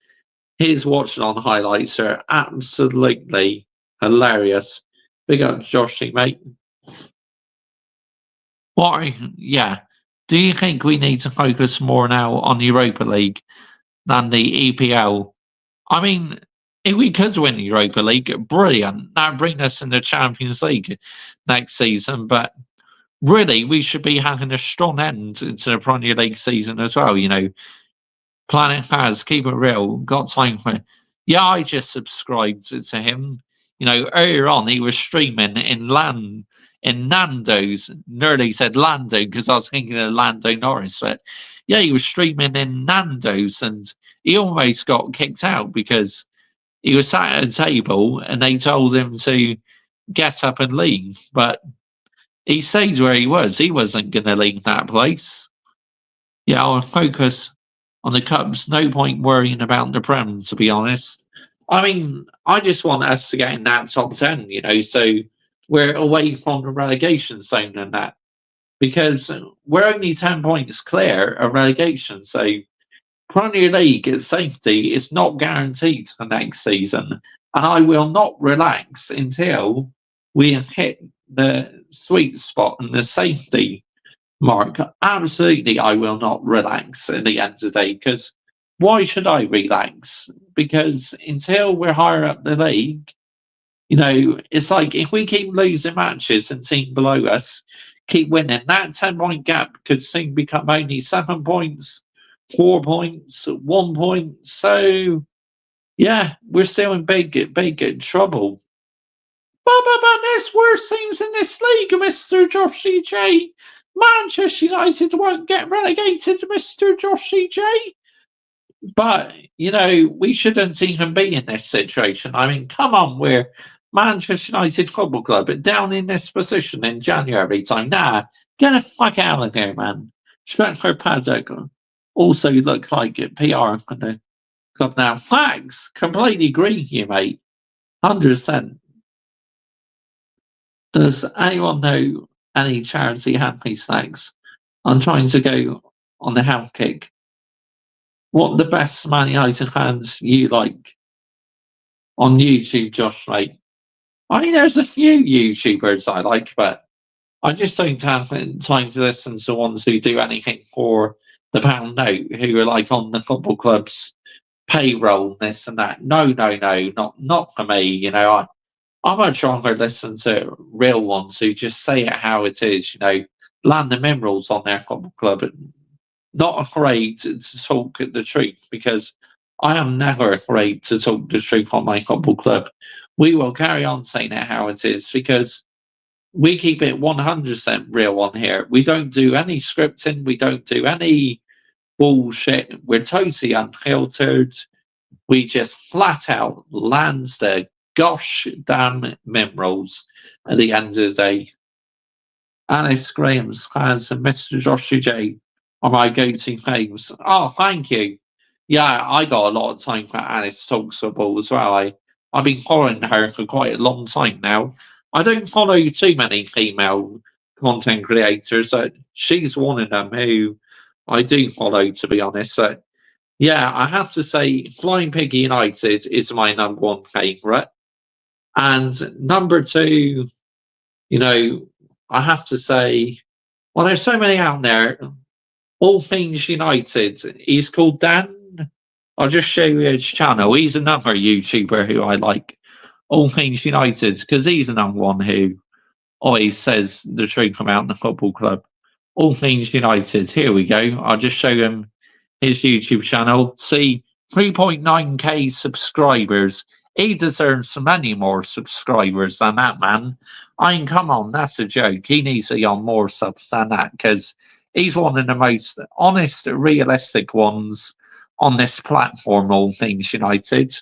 His watch-on highlights are absolutely hilarious. Big up Joshy, mate. Yeah. Do you think we need to focus more now on Europa League than the EPL? I mean, if we could win the Europa League, brilliant. That'd bring us in the Champions League next season. But really, we should be having a strong end to the Premier League season as well. You know, Planet Faz, keep it real. Got time for. Yeah, I just subscribed to him. You know, earlier on he was streaming in Nando's. Nearly said Lando because I was thinking of Lando Norris, but yeah, he was streaming in Nando's and he almost got kicked out because he was sat at a table and they told him to get up and leave. But he stayed where he was. He wasn't going to leave that place. Yeah, I'll focus on the Cubs. No point worrying about the Prem, to be honest. I mean, I just want us to get in that top 10, you know, so we're away from the relegation zone and that. Because we're only 10 points clear of relegation. So Premier League safety is not guaranteed for next season. And I will not relax until we have hit the sweet spot and the safety mark. Absolutely, I will not relax at the end of the day because why should I relax? Because until we're higher up the league, you know, it's like if we keep losing matches and team below us keep winning, that 10-point gap could soon become only 7 points, 4 points, 1 point. So, yeah, we're still in big trouble. But there's worse things in this league, Mr. Josh CJ. Manchester United won't get relegated, Mr. Josh CJ. But, you know, we shouldn't even be in this situation. I mean, come on, we're Manchester United Football Club down in this position in January time. Nah, get the fuck out of here, man. Stretford Paddock also look like PR for the club now. Facts, completely agree with you, mate. 100%. Does anyone know any charity happy snacks? I'm trying to go on the health kick. What the best Man United fans you like on YouTube, Josh, mate? I mean, there's a few YouTubers I like, but I just don't have time to listen to ones who do anything for the pound note, who are like on the football club's payroll, this and that. No, not for me. You know, I much rather listen to real ones who just say it how it is. You know, land the minerals on their football club, and not afraid to talk the truth because I am never afraid to talk the truth on my football club. We will carry on saying it how it is because we keep it 100% real on here. We don't do any scripting. We don't do any bullshit. We're totally unfiltered. We just flat out land the gosh damn minerals at the end of the day. Alice Graham's fans and Mr. Joshua J are my go-to faves. Oh, thank you. Yeah, I got a lot of time for Alice Talks Football as well. I've been following her for quite a long time now. I don't follow too many female content creators. She's one of them who I do follow, to be honest. So, yeah, I have to say Flying Pig United is my number one favourite. And number two, you know, I have to say, well, there's so many out there. All Things United. He's called Dan. I'll just show you his channel. He's another YouTuber who I like. All Things United, because he's another one who always says the truth about the football club. All Things United. Here we go. I'll just show him his YouTube channel. See, 3.9k subscribers. He deserves many more subscribers than that, man. I mean, come on, that's a joke. He needs to be on more subs than that because he's one of the most honest, realistic ones on this platform, All Things United.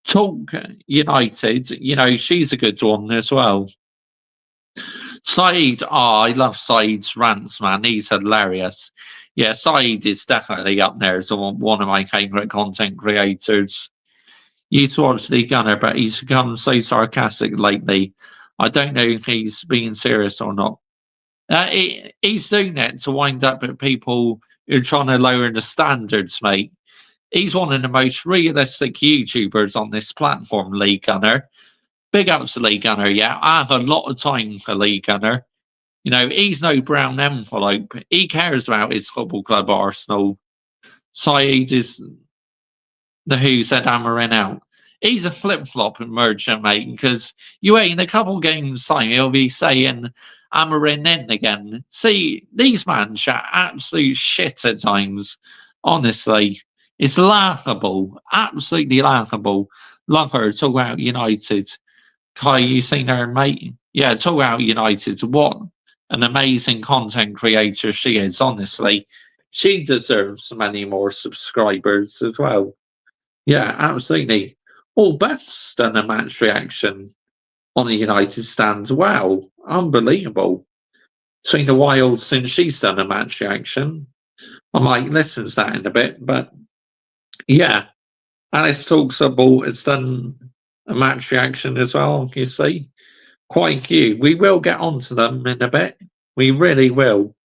Talk United, you know, she's a good one as well. Saeed, I love Saeed's rants, man. He's hilarious. Yeah, Saeed is definitely up there as one of my favourite content creators. used to watch Lee Gunner, but he's become so sarcastic lately. I don't know if he's being serious or not. He's doing it to wind up at people who are trying to lower the standards, mate. He's one of the most realistic YouTubers on this platform, Lee Gunner. Big ups to Lee Gunner, yeah. I have a lot of time for Lee Gunner. You know, he's no brown envelope. He cares about his football club, Arsenal. Saeed is the who said Amarin out. He's a flip-flop merchant, mate, because you wait in a couple games' time, he'll be saying Amarin in again. See, these man chat absolute shit at times. Honestly, it's laughable. Absolutely laughable. Love her. Talk about United. Kai, you seen her, mate? Yeah, talk about United. What an amazing content creator she is, honestly. She deserves many more subscribers as well. Yeah, absolutely. Oh, Beth's done a match reaction on the United stand. Wow, unbelievable. It's been a while since she's done a match reaction. I might listen to that in a bit, but yeah. Alice Talks About has done a match reaction as well, you see. Quite a few. We will get onto them in a bit. We really will.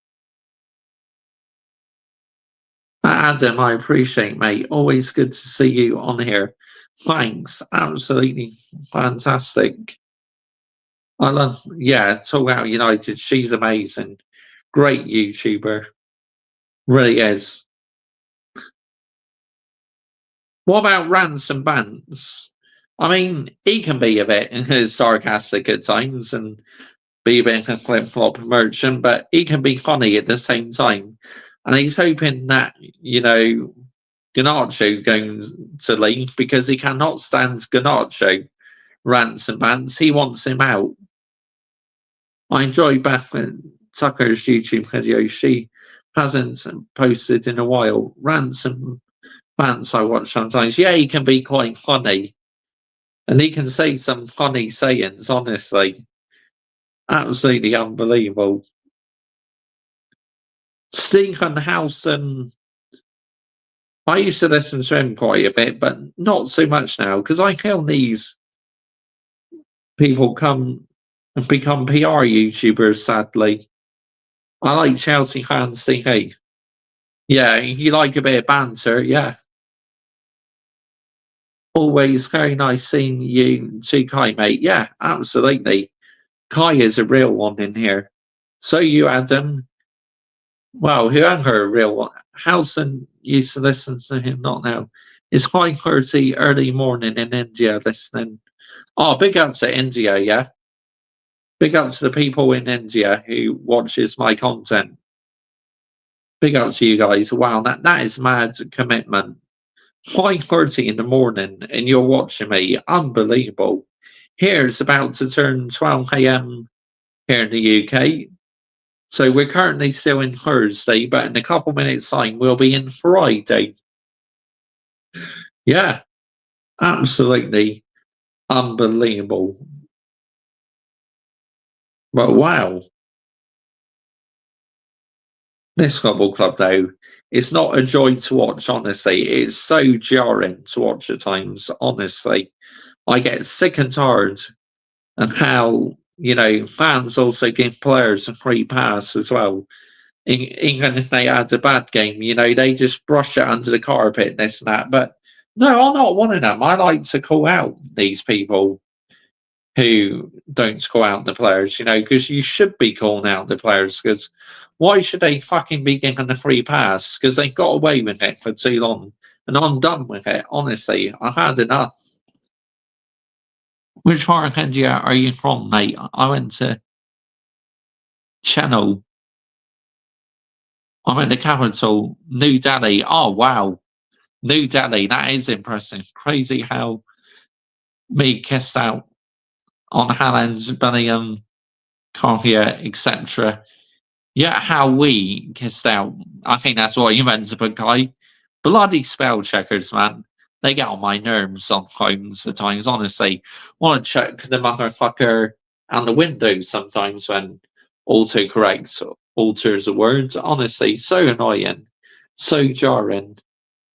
Adam, I appreciate, mate. Always good to see you on here. Thanks. Absolutely fantastic. I love, yeah, Talk Out United. She's amazing. Great YouTuber. Really is. What about Ransom Bants? I mean, he can be a bit sarcastic at times and be a bit of a flip flop merchant, but he can be funny at the same time. And he's hoping that, you know, Garnacho goes to leave because he cannot stand Garnacho. Ransom Bants. He wants him out. I enjoy Beth Tucker's YouTube video. She hasn't posted in a while. Ransom Bants I watch sometimes. Yeah, he can be quite funny. And he can say some funny sayings, honestly. Absolutely unbelievable. Stephen Howson. I used to listen to him quite a bit, but not so much now because I feel these people come and become PR YouTubers, sadly. I like Chelsea fans TV. Yeah, you like a bit of banter, yeah. Always very nice seeing you too, Kai, mate. Yeah, absolutely. Kai is a real one in here. So you, Adam. Well, whoever a real one. Howson used to listen to him, not now. It's 5:30 early morning in India listening. Oh, big up to India, yeah. Big up to the people in India who watches my content. Big up to you guys. Wow, that is mad commitment. 5:30 in the morning and you're watching me. Unbelievable. Here it's about to turn 12 a.m. here in the UK. So we're currently still in Thursday, but in a couple minutes' time we'll be in Friday. Yeah, absolutely unbelievable. But wow. This football club, though, it's not a joy to watch, honestly. It's so jarring to watch at times, honestly. I get sick and tired of how, you know, fans also give players a free pass as well. Even if they had a bad game, you know, they just brush it under the carpet, this and that. But no, I'm not one of them. I like to call out these people who don't call out the players, you know, because you should be calling out the players because why should they fucking be given a free pass? Because they've got away with it for too long. And I'm done with it, honestly. I've had enough. Which part of India are you from, mate? I went to Chennai. I went to capital, New Delhi. Oh, wow. New Delhi, that is impressive. Crazy how me kissed out on Halland's, Bellingham, Cartier, etc. Yeah, how we kissed out. I think that's what you meant to put, Kai. Bloody spell checkers, man. They get on my nerves on phones at times, honestly. Want to check the motherfucker and the windows sometimes when autocorrect alters a word. Honestly, so annoying. So jarring.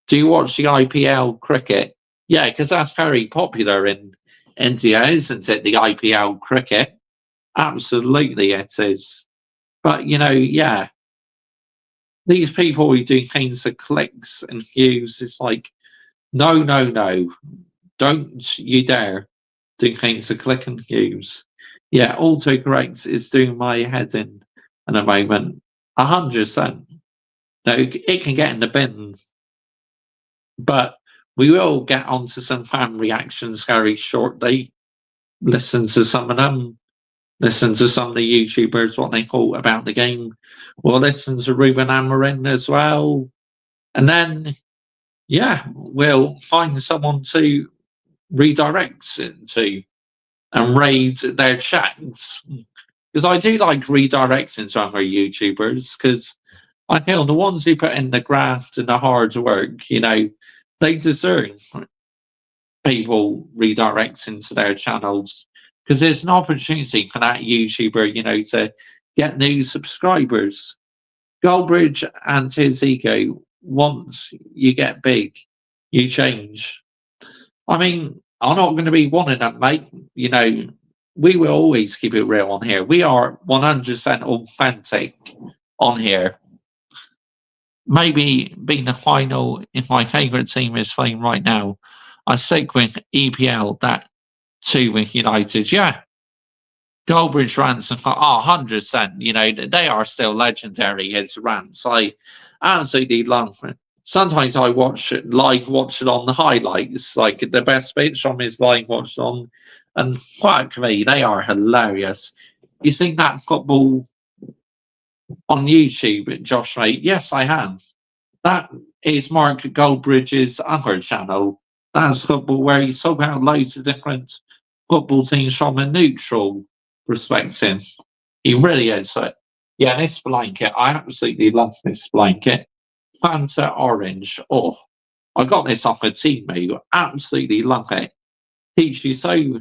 Do you watch the IPL cricket? Yeah, because that's very popular in India, isn't it? The IPL cricket. Absolutely, it is. But, yeah, these people who do things for clicks and views, it's like, no, no, no. Don't you dare do things for click and views. Yeah, autocorrect is doing my head in a moment. 100%. No, it can get in the bin. But we will get onto some fan reactions very shortly. Listen to some of them. Listen to some of the YouTubers, what they thought about the game. We'll listen to Ruben Amorim as well. And then, yeah, we'll find someone to redirect into and raid their chats. Because I do like redirecting to other YouTubers, because I feel the ones who put in the graft and the hard work, they deserve people redirecting to their channels, because there's an opportunity for that YouTuber, to get new subscribers. Goldbridge and his ego, once you get big, you change. I mean, I'm not going to be one of them, mate. We will always keep it real on here. We are 100% authentic on here. Maybe being the final, if my favourite team is playing right now, I stick with EPL, that 2 with United. Yeah. Goldbridge rants and 100%. They are still legendary, his rants. I absolutely love it. Sometimes I watch it on the highlights, like the best bits from his live watch on, and fuck me, they are hilarious. You seen that football on YouTube, Josh, mate? Yes, I have. That is Mark Goldbridge's other channel. That's football, where he talks about loads of different football teams from a neutral perspective. He really is. Yeah, this blanket, I absolutely love this blanket. Fanta Orange. Oh, I got this off a teammate. Absolutely love it. Keeps you so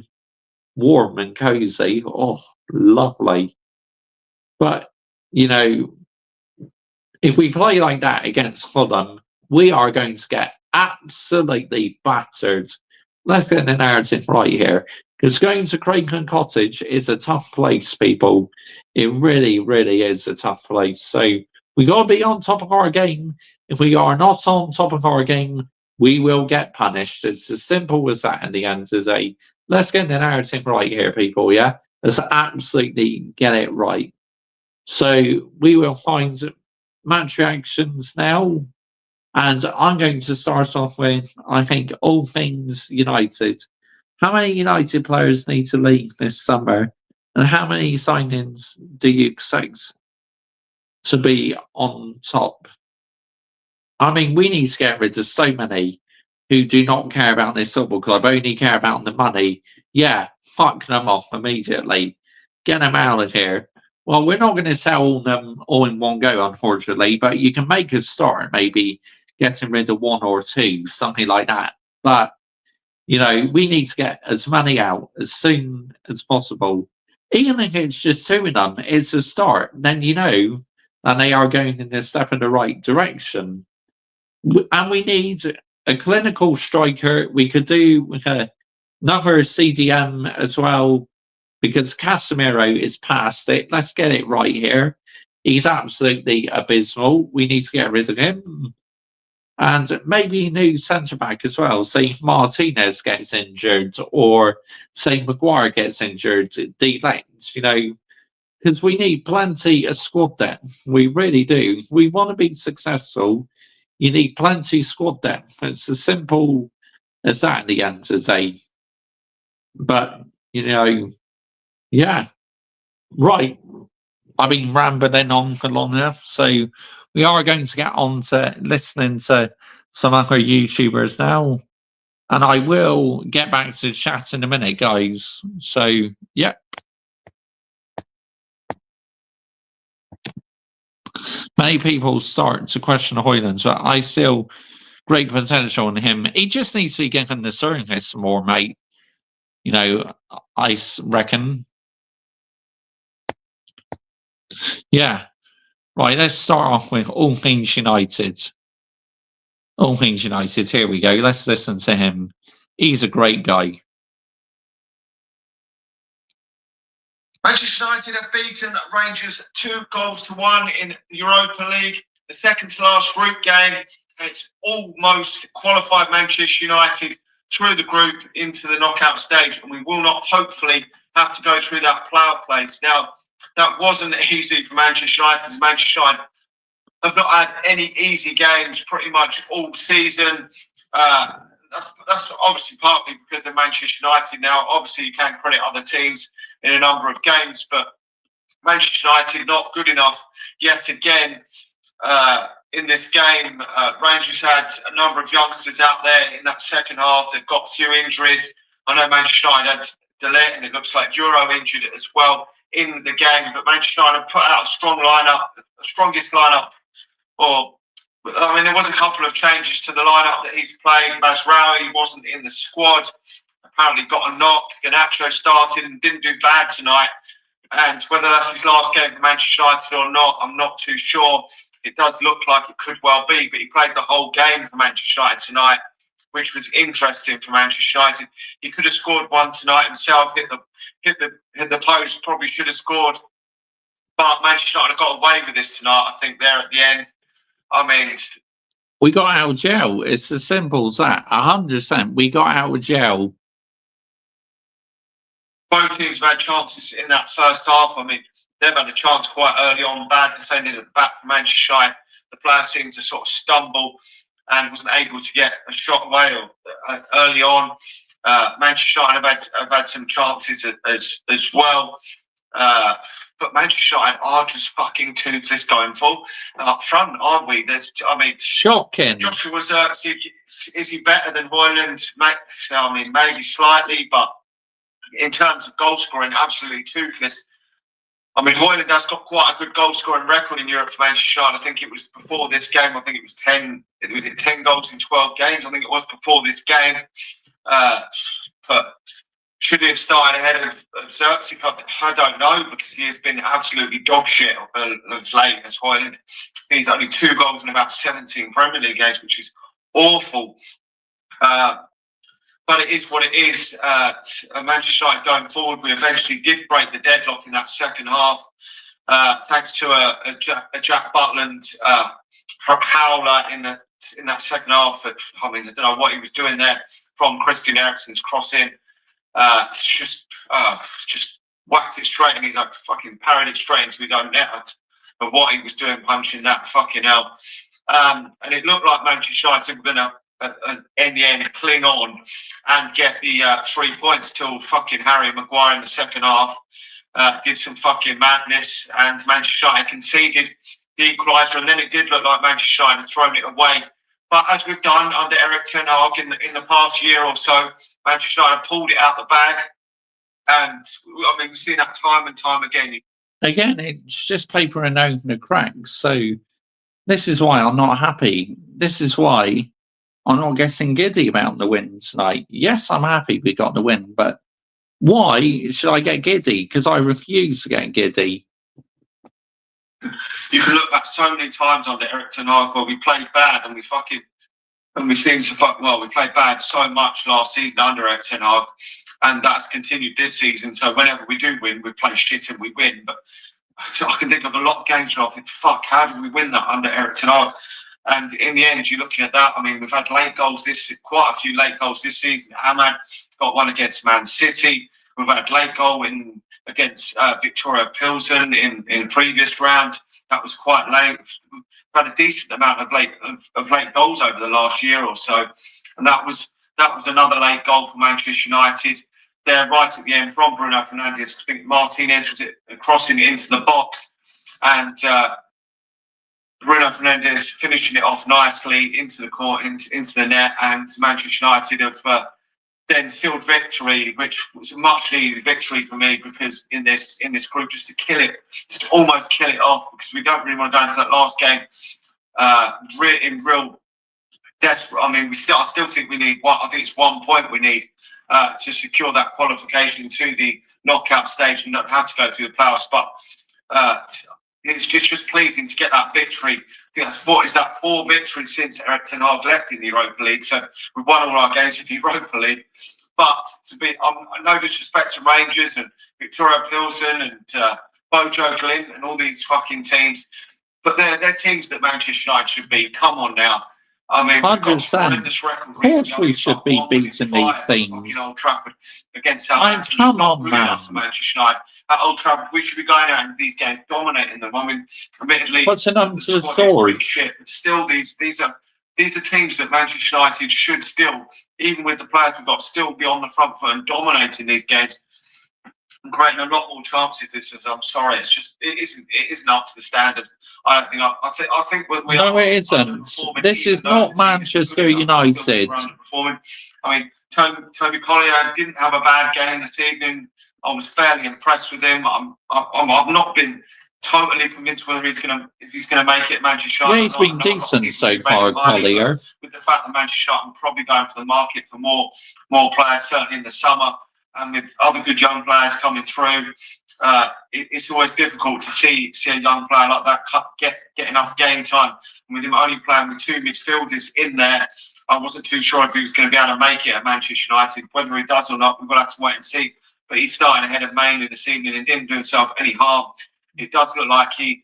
warm and cozy. Oh, lovely. But, if we play like that against Fulham, we are going to get absolutely battered. Let's get the narrative right here. Because going to Craven Cottage is a tough place, people. It really, really is a tough place. So we got to be on top of our game. If we are not on top of our game, we will get punished. It's as simple as that in the end of the day. Let's get the narrative right here, people, yeah? Let's absolutely get it right. So we will find match reactions now. And I'm going to start off with, I think, all things United. How many United players need to leave this summer? And how many signings do you expect to be on top? I mean, we need to get rid of so many who do not care about this football club, only care about the money. Yeah, fuck them off immediately. Get them out of here. Well, we're not going to sell them all in one go, unfortunately, but you can make a start, maybe getting rid of 1 or 2, something like that. But, we need to get as many out as soon as possible. Even if it's just 2 of them, it's a start. Then and they are going in a step in the right direction. And we need a clinical striker. We could do with another CDM as well, because Casemiro is past it. Let's get it right here. He's absolutely abysmal. We need to get rid of him. And maybe a new centre back as well. Say if Martinez gets injured, or say Maguire gets injured, delect, because we need plenty of squad depth. We really do. If we want to be successful, you need plenty of squad depth. It's as simple as that in the end of the day. But, yeah. Right. I've been rambling on for long enough, so we are going to get on to listening to some other YouTubers now. And I will get back to chat in a minute, guys. So, yeah. Many people start to question Hoyland, but I still great potential in him. He just needs to be given the service more, mate. I reckon. Yeah. Right, let's start off with All Things United. All Things United, here we go. Let's listen to him. He's a great guy. Manchester United have beaten Rangers 2-1 in the Europa League, the second to last group game. It's almost qualified Manchester United through the group into the knockout stage, and we will not hopefully have to go through that playoff place. Now, that wasn't easy for Manchester United. Manchester United have not had any easy games pretty much all season. That's obviously partly because of Manchester United. Now, obviously, you can credit other teams in a number of games, but Manchester United not good enough yet again in this game. Rangers had a number of youngsters out there in that second half. They've got a few injuries. I know Manchester United had Delete, and it looks like Duro injured as well in the game, but Manchester United put out a strong lineup, the strongest lineup. There was a couple of changes to the lineup that he's playing. Mazraoui wasn't in the squad. Apparently got a knock. Garnacho started and didn't do bad tonight. And whether that's his last game for Manchester United or not, I'm not too sure. It does look like it could well be, but he played the whole game for Manchester United tonight, which was interesting for Manchester United. He could have scored one tonight himself, hit the post, probably should have scored. But Manchester United got away with this tonight, I think, there at the end. We got out of jail. It's as simple as that. 100%. We got out of jail. Both teams have had chances in that first half. They've had a chance quite early on. Bad defending at the back for Manchester United. The player seemed to sort of stumble and wasn't able to get a shot away early on. Manchester United have had some chances as well. But Manchester United are just fucking toothless going full up front, aren't we? Shocking. Joshua Zirkzee, is he better than Højlund? Maybe slightly, but in terms of goal scoring, absolutely toothless. Højlund has got quite a good goal scoring record in Europe for Manchester United. I think it was before this game. I think it was 10. Was it 10 goals in 12 games? I think it was before this game. But should he have started ahead of Zirkzee? I don't know, because he has been absolutely dog shit of late as Højlund. He's only 2 goals in about 17 Premier League games, which is awful. But it is what it is. Manchester United going forward, we eventually did break the deadlock in that second half, thanks to a Jack Butland howler in that second half. I don't know what he was doing there from Christian Eriksen's cross in. Just whacked it straight, and he's like fucking parried it straight into his own net. Of what he was doing, punching that fucking hell. And it looked like Manchester United were going to, in the end, cling on and get the 3 points till fucking Harry Maguire in the second half did some fucking madness, and Manchester United conceded the equaliser, and then it did look like Manchester United had thrown it away. But as we've done under Erik ten Hag in the past year or so, Manchester United pulled it out the bag, and we've seen that time and time again. Again, it's just paper and over the cracks. So this is why I'm not happy. This is why I'm not getting giddy about the win tonight. Yes, I'm happy we got the win, but why should I get giddy? Because I refuse to get giddy. You can look back so many times under Erik ten Hag where we played bad and we played bad so much last season under Erik ten Hag, and that's continued this season. So whenever we do win, we play shit and we win. But I can think of a lot of games where I think, fuck, how did we win that under Erik ten Hag? And in the end, you're looking at that. We've had quite a few late goals this season. Ahmad got one against Man City. We've had a late goal against Victoria Pilsen in previous round. That was quite late. We've had a decent amount of late goals over the last year or so, and that was another late goal for Manchester United. There, right at the end, from Bruno Fernandes. I think Martinez was crossing it into the box, and Bruno Fernandes finishing it off nicely into the court, into the net, and Manchester United have then sealed victory, which was a much needed victory for me, because in this group, just to almost kill it off, because we don't really want to go into that last game in real desperate. I still think we need one. I think it's 1 point we need to secure that qualification to the knockout stage and not have to go through the playoffs. But it's just pleasing to get that victory. I think that's 4 victories since Erik ten Hag left in the Europa League. So we've won all our games in the Europa League. But no disrespect to Rangers and Victoria Pilsen and Bojo Glint and all these fucking teams, but they're teams that Manchester United should beat. Come on now. I mean, we've got a tremendous record. Of course we should be beating these teams. Old Trafford against Southampton. Come on, man. Manchester United. At Old Trafford, we should be going out in these games, dominating them. I mean, admittedly, what's an answer story? Shit, but still, these are teams that Manchester United should still, even with the players we've got, still be on the front foot and dominating these games and creating a lot more chances. I'm sorry, it isn't up to the standard. I don't think. I think we no, it isn't. This is not Manchester United. I mean, Toby Collier didn't have a bad game this evening. I was fairly impressed with him. I've not been totally convinced whether if he's going to make it at Manchester United. Yeah, he's been decent so far, Collier. With the fact that Manchester United will probably going to the market for more players, certainly in the summer, and with other good young players coming through, it's always difficult to see a young player like that get enough game time. And with him only playing with 2 midfielders in there, I wasn't too sure if he was going to be able to make it at Manchester United. Whether he does or not, we'll have to wait and see. But he's starting ahead of Mainoo this evening and didn't do himself any harm. It does look like he's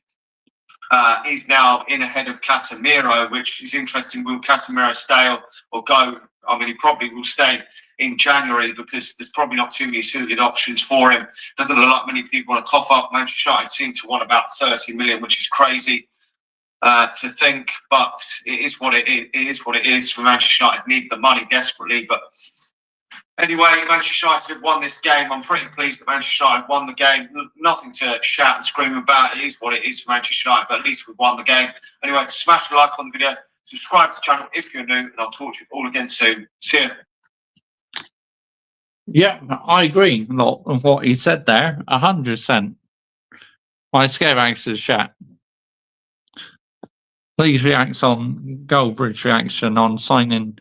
now in ahead of Casemiro, which is interesting. Will Casemiro stay or go? I mean, he probably will stay in January because there's probably not too many suited options for him. Doesn't look like many people want to cough up. Manchester United seem to want about 30 million, which is crazy to think, but it is what it is. It is what it is. For Manchester United, need the money desperately, but. Anyway, Manchester United have won this game. I'm pretty pleased that Manchester United won the game. Nothing to shout and scream about. It is what it is for Manchester United, but at least we've won the game. Anyway, smash the like on the video, subscribe to the channel if you're new, and I'll talk to you all again soon. See you. Yeah, I agree a lot of what he said there. 100%. My scare answers chat. Please react on Goldbridge reaction on signing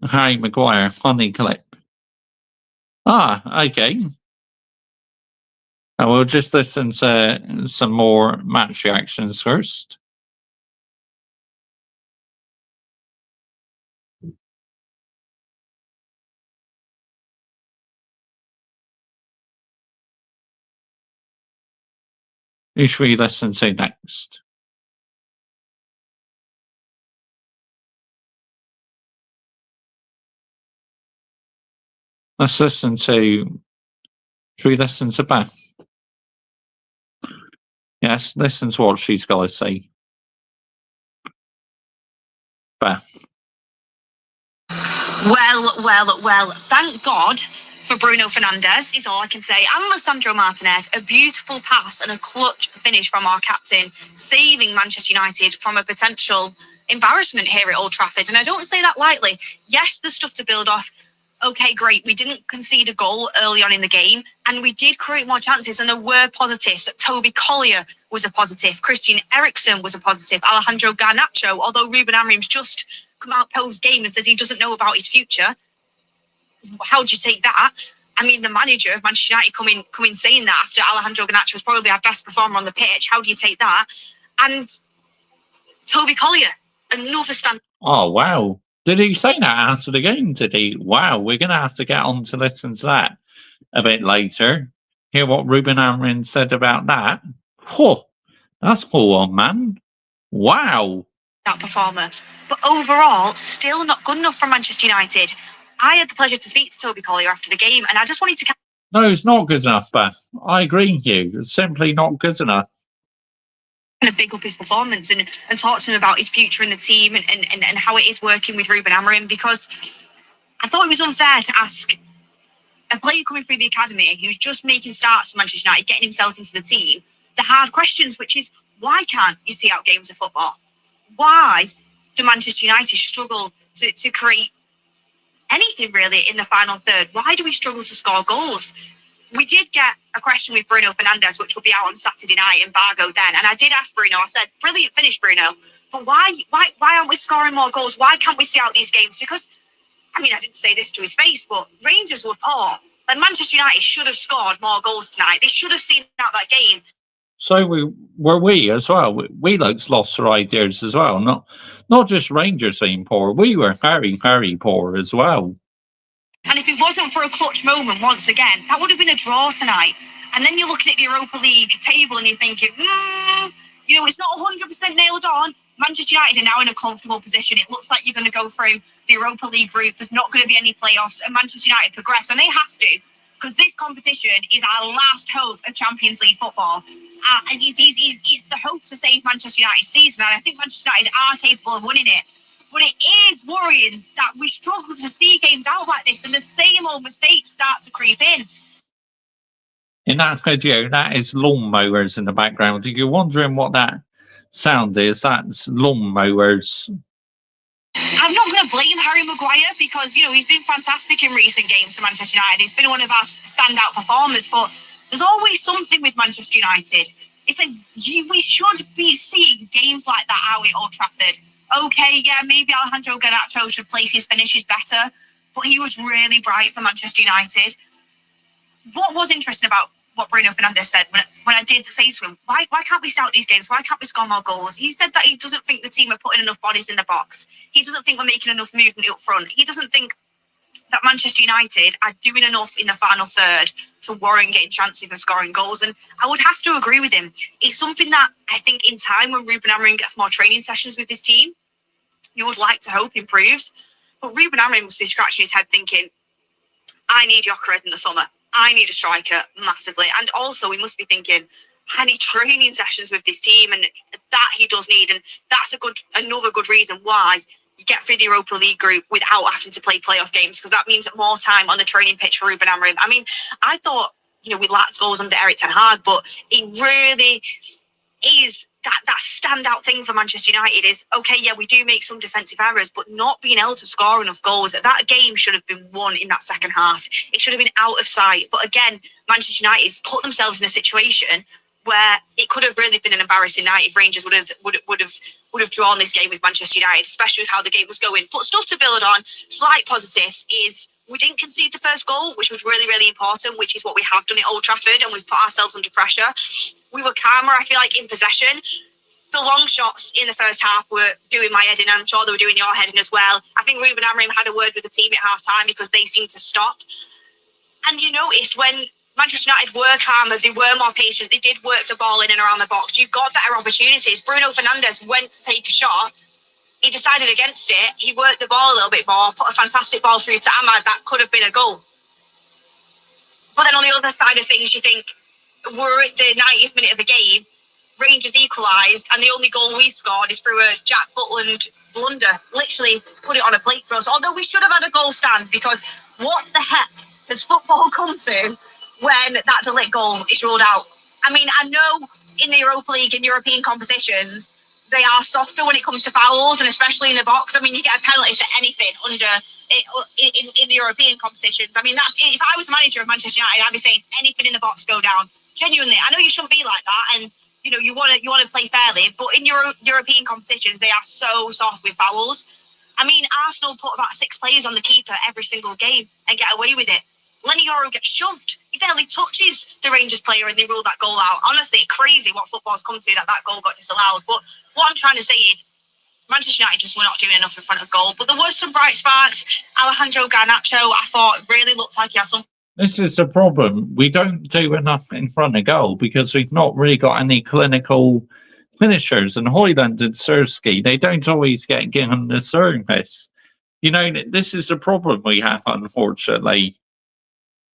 Harry Maguire. Funny clip. Okay. We'll just listen to some more match reactions first. Who should we listen to next? Let's listen to. Should we listen to Beth? Yes, listen to what she's got to say. Beth. Well, thank God for Bruno Fernandes, is all I can say. And Lisandro Martinez, a beautiful pass and a clutch finish from our captain, saving Manchester United from a potential embarrassment here at Old Trafford. And I don't say that lightly. Yes, there's stuff to build off. Okay, great. We didn't concede a goal early on in the game, and we did create more chances, and there were positives. Toby Collier was a positive. Christian Eriksen was a positive. Alejandro Garnacho, although Ruben Amorim's just come out post-game and says he doesn't know about his future. How do you take that? I mean, the manager of Manchester United coming saying that after Alejandro Garnacho was probably our best performer on the pitch. How do you take that? And Toby Collier, another stand. Oh, wow. Did he say that after the game? Did he? Wow, we're going to have to get on to listen to that a bit later. Hear what Ruben Amorim said about that. Whew, that's full on, man. Wow. That performer. But overall, still not good enough for Manchester United. I had the pleasure to speak to Toby Collier after the game, and I just wanted to... No, it's not good enough, Beth. I agree with you. It's simply not good enough. To big up his performance and talk to him about his future in the team and how it is working with Ruben Amorim, because I thought it was unfair to ask a player coming through the academy who's just making starts for Manchester United, getting himself into the team, the hard questions, which is, why can't you see out games of football? Why do Manchester United struggle to create anything really in the final third? Why do we struggle to score goals? We did get a question with Bruno Fernandes, which will be out on Saturday night, embargo then. And I did ask Bruno, I said, brilliant finish, Bruno. But why aren't we scoring more goals? Why can't we see out these games? Because, I mean, I didn't say this to his face, but Rangers were poor. And Manchester United should have scored more goals tonight. They should have seen out that game. So were we as well. We lost our ideas as well. Not just Rangers being poor. We were very, very poor as well. And if it wasn't for a clutch moment once again, that would have been a draw tonight. And then you're looking at the Europa League table and you're thinking, it's not 100% nailed on. Manchester United are now in a comfortable position. It looks like you're going to go through the Europa League group. There's not going to be any playoffs, and Manchester United progress, and they have to, because this competition is our last hope of Champions League football. And it's the hope to save Manchester United's season, and I think Manchester United are capable of winning it. But it is worrying that we struggle to see games out like this, and the same old mistakes start to creep in. In that video, that is lawnmowers in the background. If you're wondering what that sound is, that's lawnmowers. I'm not going to blame Harry Maguire because, he's been fantastic in recent games for Manchester United. He's been one of our standout performers, but there's always something with Manchester United. It's like we should be seeing games like that out at Old Trafford. Okay, yeah, maybe Alejandro Garnacho should place his finishes better, but he was really bright for Manchester United. What was interesting about what Bruno Fernandes said when I did say to him, why can't we start these games? Why can't we score more goals? He said that he doesn't think the team are putting enough bodies in the box. He doesn't think we're making enough movement up front. He doesn't think that Manchester United are doing enough in the final third to warrant getting chances and scoring goals. And I would have to agree with him. It's something that I think in time, when Ruben Amorim gets more training sessions with this team, you would like to hope improves. But Ruben Amorim must be scratching his head thinking, I need Gyökeres in the summer. I need a striker massively. And also we must be thinking, I need training sessions with this team, and that he does need. And that's another good reason why you get through the Europa League group without having to play playoff games, because that means more time on the training pitch for Ruben Amorim. I mean, I thought, we lacked goals under Erik ten Hag, but it really is that standout thing for Manchester United is, okay, yeah, we do make some defensive errors, but not being able to score enough goals. That game should have been won in that second half. It should have been out of sight. But again, Manchester United put themselves in a situation where it could have really been an embarrassing night if Rangers would have drawn this game with Manchester United, especially with how the game was going. But stuff to build on, slight positives is we didn't concede the first goal, which was really, really important, which is what we have done at Old Trafford, and we've put ourselves under pressure. We were calmer, I feel like, in possession. The long shots in the first half were doing my head in, and I'm sure they were doing your head in as well. I think Ruben Amorim had a word with the team at half-time because they seemed to stop. And you noticed when Manchester United were calmer, they were more patient, they did work the ball in and around the box, you got better opportunities. Bruno Fernandes went to take a shot. He decided against it. He worked the ball a little bit more, put a fantastic ball through to Amad. That could have been a goal. But then on the other side of things, you think, we're at the 90th minute of the game, Rangers equalised, and the only goal we scored is through a Jack Butland blunder. Literally put it on a plate for us. Although we should have had a goal stand, because what the heck has football come to when that De Ligt goal is ruled out? I mean, I know in the Europa League and European competitions, they are softer when it comes to fouls, and especially in the box. I mean, you get a penalty for anything in the European competitions. I mean, that's if I was the manager of Manchester United, I'd be saying anything in the box go down. Genuinely, I know you shouldn't be like that, and you want to play fairly, but in European competitions, they are so soft with fouls. I mean, Arsenal put about 6 players on the keeper every single game and get away with it. Lenny Yoro gets shoved. He barely touches the Rangers player and they ruled that goal out. Honestly, crazy what football's come to that goal got disallowed. But what I'm trying to say is Manchester United just were not doing enough in front of goal. But there was some bright sparks. Alejandro Garnacho, I thought, really looked like he had some. This is the problem. We don't do enough in front of goal because we've not really got any clinical finishers. And Højlund and Sirski, they don't always get given the service. This is the problem we have, unfortunately.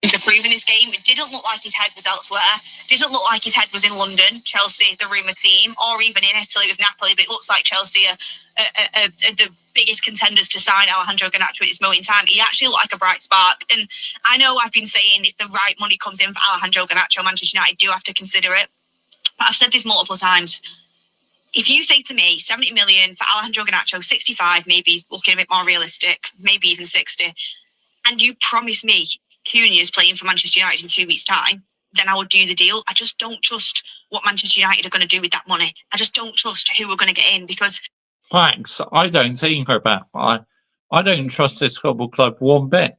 To prove in his game, it didn't look like his head was elsewhere. It didn't look like his head was in London, Chelsea, the Roma team, or even in Italy with Napoli. But it looks like Chelsea are the biggest contenders to sign Alejandro Garnacho at this moment in time. He actually looked like a bright spark. And I know I've been saying if the right money comes in for Alejandro Garnacho, Manchester United do have to consider it. But I've said this multiple times. If you say to me 70 million for Alejandro Garnacho, 65, maybe he's looking a bit more realistic, maybe even 60, and you promise me Cunha is playing for Manchester United in 2 weeks' time, then I would do the deal. I just don't trust what Manchester United are going to do with that money. I just don't trust who we're going to get in because... Thanks. I don't either, Beth. I don't trust this football club one bit.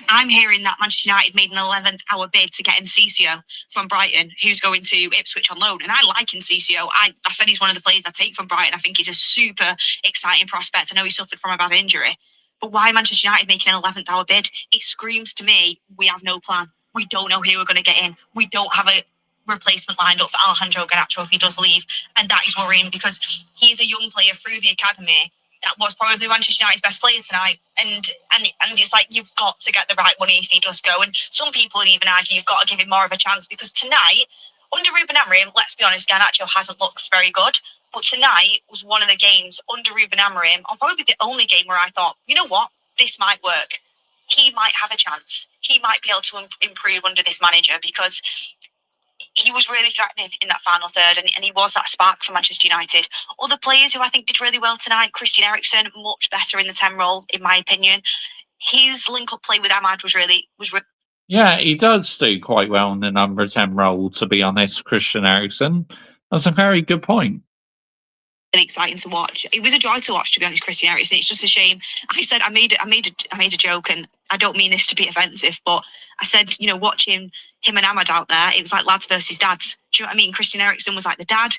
I'm hearing that Manchester United made an 11th hour bid to get Enciso from Brighton, who's going to Ipswich on loan. And I like Enciso. I said he's one of the players I take from Brighton. I think he's a super exciting prospect. I know he suffered from a bad injury. But why Manchester United making an 11th hour bid? It screams to me, we have no plan. We don't know who we're going to get in. We don't have a replacement lined up for Alejandro Garnacho if he does leave. And that is worrying because he's a young player through the academy that was probably Manchester United's best player tonight. And it's like, you've got to get the right money if he does go. And some people would even argue you've got to give him more of a chance because tonight, under Ruben Amorim, let's be honest, Garnacho hasn't looked very good. But tonight was one of the games under Ruben Amorim, or probably the only game where I thought, you know what, this might work. He might have a chance. He might be able to improve under this manager because he was really threatening in that final third, and he was that spark for Manchester United. Other players who I think did really well tonight, Christian Eriksen, much better in the 10 role, in my opinion. His link-up play with Ahmad was really. Yeah, he does do quite well in the number 10 role, to be honest, Christian Eriksen. That's a very good point. Really exciting to watch. It was a joy to watch, to be honest, Christian Eriksen. It's just a shame. I said I made a joke, and I don't mean this to be offensive, but I said, watching him and Ahmad out there, it was like lads versus dads. Do you know what I mean? Christian Eriksen was like the dad.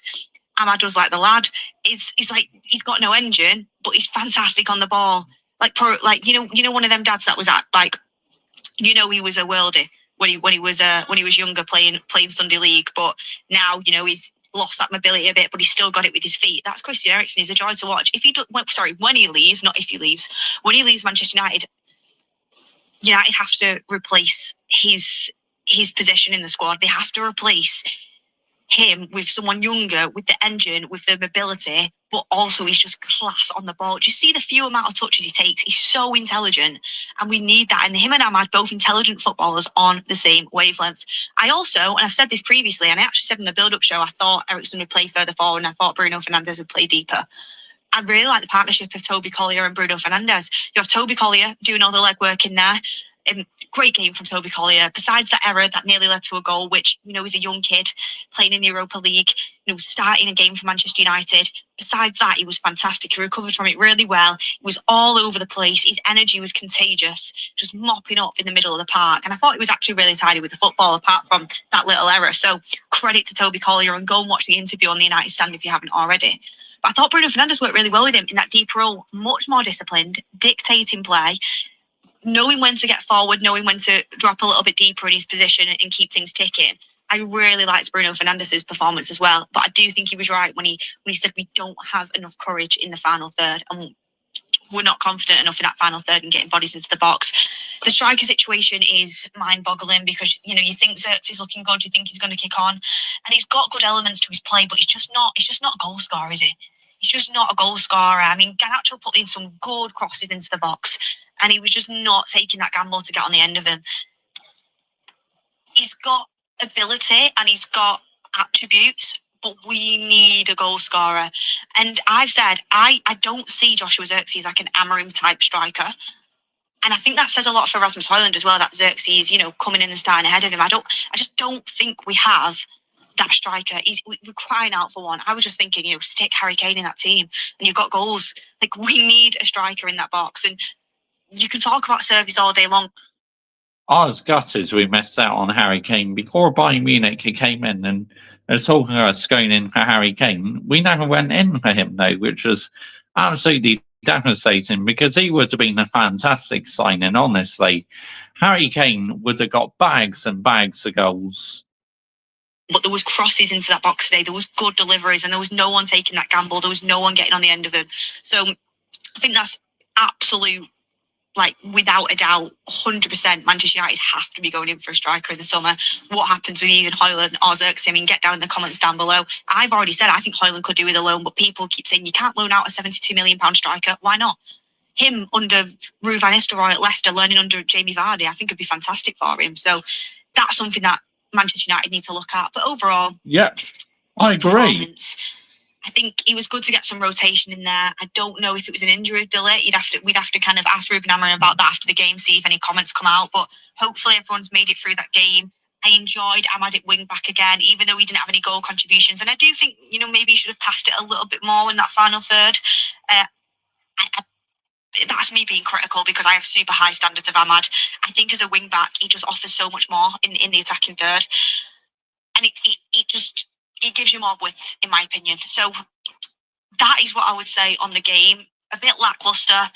Ahmad was like the lad. He's like, he's got no engine, but he's fantastic on the ball. Like one of them dads that was at like, he was a worldie when he was younger playing Sunday League, but now he's lost that mobility a bit, but he's still got it with his feet. That's Christian Eriksen. He's a joy to watch. When he leaves, not if he leaves. When he leaves Manchester United have to replace his position in the squad. They have to replace him with someone younger, with the engine, with the mobility, but also he's just class on the ball. Just see the few amount of touches he takes. He's so intelligent, and we need that. And him and Ahmad, both intelligent footballers on the same wavelength. I also, and I've said this previously, and I actually said in the build-up show, I thought Eriksen would play further forward, and I thought Bruno Fernandes would play deeper. I really like the partnership of Toby Collier and Bruno Fernandes. You have Toby Collier doing all the legwork in there. Great game from Toby Collier. Besides that error that nearly led to a goal, which, he's a young kid playing in the Europa League, starting a game for Manchester United. Besides that, he was fantastic. He recovered from it really well. He was all over the place. His energy was contagious, just mopping up in the middle of the park. And I thought he was actually really tidy with the football, apart from that little error. So credit to Toby Collier, and go and watch the interview on the United Stand if you haven't already. But I thought Bruno Fernandes worked really well with him in that deep role, much more disciplined, dictating play, knowing when to get forward, knowing when to drop a little bit deeper in his position and keep things ticking. I really liked Bruno Fernandes' performance as well, but I do think he was right when he said we don't have enough courage in the final third, and we're not confident enough in that final third and getting bodies into the box. The striker situation is mind-boggling because you think Xerxes is looking good, you think he's going to kick on, and he's got good elements to his play, but he's just not a goal scorer, is he? He's just not a goal scorer. I mean, Garnacho put in some good crosses into the box, and he was just not taking that gamble to get on the end of them. He's got ability and he's got attributes, but we need a goal scorer. And I've said, I don't see Joshua Xerxes like an Amorim type striker. And I think that says a lot for Rasmus Højlund as well, that Xerxes, coming in and starting ahead of him. I just don't think we have that striker. We're crying out for one. I was just thinking, stick Harry Kane in that team and you've got goals. Like, we need a striker in that box. And you can talk about service all day long. I was gutted we missed out on Harry Kane before Bayern Munich came in and was talking about us going in for Harry Kane. We never went in for him though, which was absolutely devastating because he would have been a fantastic signing, honestly. Harry Kane would have got bags and bags of goals. But there was crosses into that box today. There was good deliveries and there was no one taking that gamble. There was no one getting on the end of them. So I think that's absolute, like, without a doubt, 100% Manchester United have to be going in for a striker in the summer. What happens with even Højlund or Xerxes? I mean, get down in the comments down below. I've already said I think Højlund could do with a loan, but people keep saying you can't loan out a £72 million striker. Why not? Him under Ruud van Nistelrooy at Leicester, learning under Jamie Vardy, I think would be fantastic for him. So that's something that Manchester United need to look at. But overall, yeah, I agree. I think it was good to get some rotation in there. I don't know if it was an injury delay. We'd have to kind of ask Ruben Amorim about that after the game, see if any comments come out. But hopefully everyone's made it through that game. I enjoyed Ahmad at wing back again, even though he didn't have any goal contributions. And I do think, maybe he should have passed it a little bit more in that final third. that's me being critical because I have super high standards of Ahmad. I think as a wing back, he just offers so much more in the attacking third, and it gives you more width, in my opinion. So that is what I would say on the game. A bit lackluster,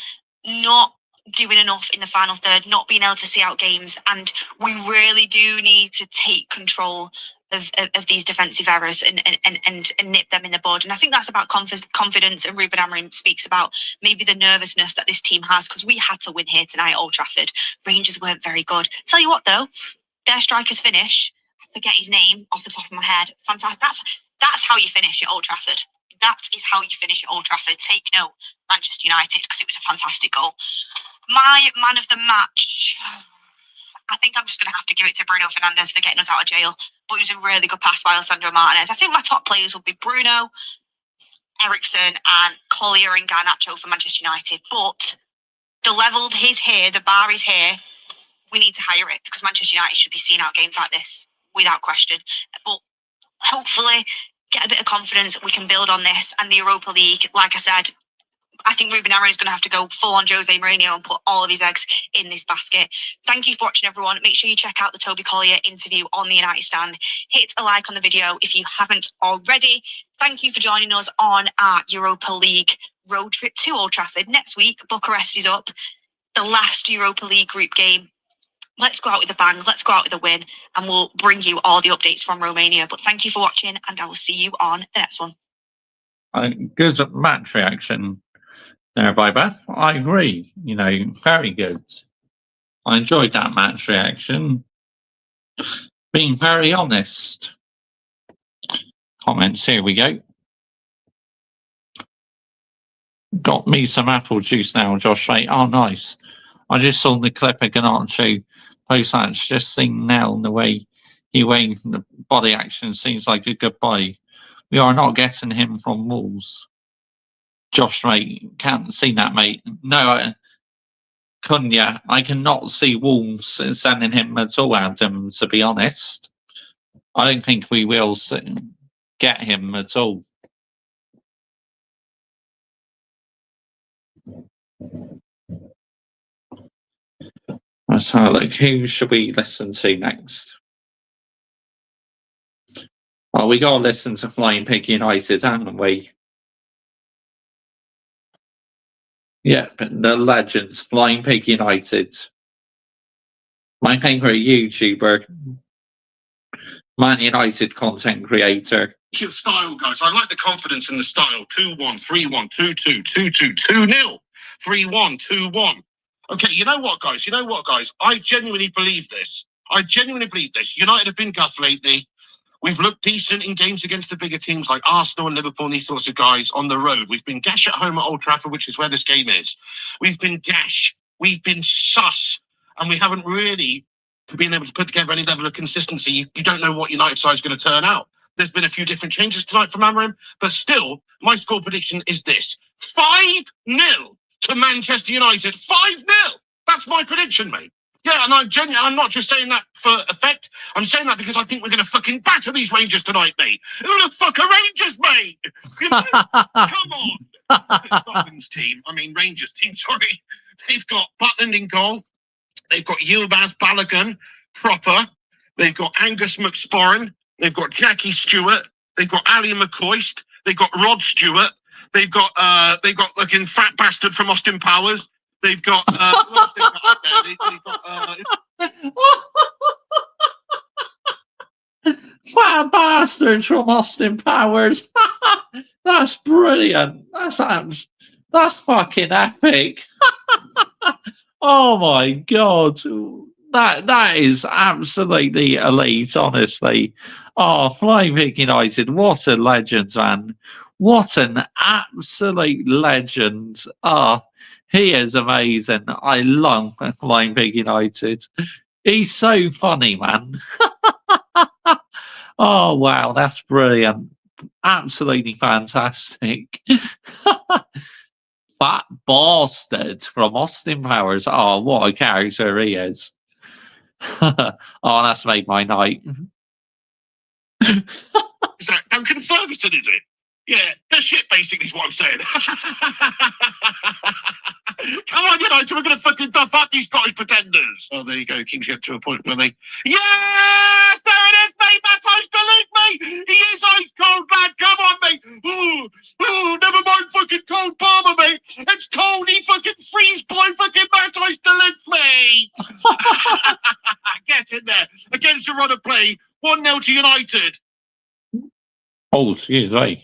not doing enough in the final third, not being able to see out games, and we really do need to take control of these defensive errors and nip them in the bud. And I think that's about confidence. And Ruben Amorim speaks about maybe the nervousness that this team has because we had to win here tonight at Old Trafford. Rangers weren't very good. Tell you what though, their striker's finish, I forget his name off the top of my head. Fantastic. That's how you finish at Old Trafford. That is how you finish at Old Trafford. Take note, Manchester United, because it was a fantastic goal. My man of the match, I think I'm just going to have to give it to Bruno Fernandes for getting us out of jail. But it was a really good pass by Alessandro Martinez. I think my top players will be Bruno, Eriksen, and Collier and Garnacho for Manchester United. But the level is here, the bar is here. We need to hire it because Manchester United should be seeing out games like this without question. But hopefully, get a bit of confidence. We can build on this. And the Europa League, like I said, I think Ruben Amorim is going to have to go full on Jose Mourinho and put all of his eggs in this basket. Thank you for watching, everyone. Make sure you check out the Toby Collier interview on the United Stand. Hit a like on the video if you haven't already. Thank you for joining us on our Europa League road trip to Old Trafford. Next week, Bucharest is up. The last Europa League group game. Let's go out with a bang. Let's go out with a win. And we'll bring you all the updates from Romania. But thank you for watching, and I will see you on the next one. Good match reaction there by Beth. I agree. Very good. I enjoyed that match reaction. Being very honest. Comments, here we go. Got me some apple juice now, Josh. Right? Oh, nice. I just saw the clip of Garnacho post-match, just seeing now the way he waved, the body action seems like a goodbye. We are not getting him from Wolves. Josh, mate, can't see that, mate. No, Cunha, I cannot see Wolves sending him at all, Adam, to be honest. I don't think we will get him at all. Let's have a look. Who should we listen to next? Well, we got to listen to Flying Pig United, haven't we? Yep, the legends, Flying Pig United. My favourite YouTuber, Man United content creator. Your style, guys. I like the confidence in the style. 2-1, 3-1, 2-2, 2-2, 2-0, 3-1, 2-1. Okay, you know what, guys? I genuinely believe this. United have been guff lately. We've looked decent in games against the bigger teams like Arsenal and Liverpool and these sorts of guys on the road. We've been gash at home at Old Trafford, which is where this game is. We've been gash. We've been sus. And we haven't really been able to put together any level of consistency. You don't know what United side is going to turn out. There's been a few different changes tonight from Amorim, but still, my score prediction is this. 5-0 to Manchester United. 5-0. That's my prediction, mate. Yeah, and I'm not just saying that for effect. I'm saying that because I think we're going to fucking batter these Rangers tonight, mate. Who the fuck are Rangers, mate? Come on. Rangers team, sorry. They've got Butland in goal. They've got Yilmaz Balogun, proper. They've got Angus McSporran. They've got Jackie Stewart. They've got Ali McCoist. They've got Rod Stewart. They've got looking fat bastard from Austin Powers. They've got what else they've got out there? Fat bastards from Austin Powers. That's brilliant. That's fucking epic. Oh my god. That is absolutely elite, honestly. Oh, Flying Pig United, what a legend, man. What an absolute legend. He is amazing. I love Flying Pig United. He's so funny, man. Oh, wow, that's brilliant. Absolutely fantastic. Fat bastard from Austin Powers. Oh, what a character he is. Oh, that's made my night. Is that Duncan Ferguson, is it? Yeah, the shit basically is what I'm saying. Come on, United, we're going to fucking duff up these Scottish pretenders. Oh, there you go. Kings get to a point where they... Yes! There it is, mate! That's ice to leak, mate! He is ice cold, lad! Come on, mate! Ooh, never mind fucking cold Palmer, mate! It's cold, he fucking freeze boy fucking Matt ice to leak, mate! Get in there. Against the run of play. 1-0 to United. Oh, excuse me.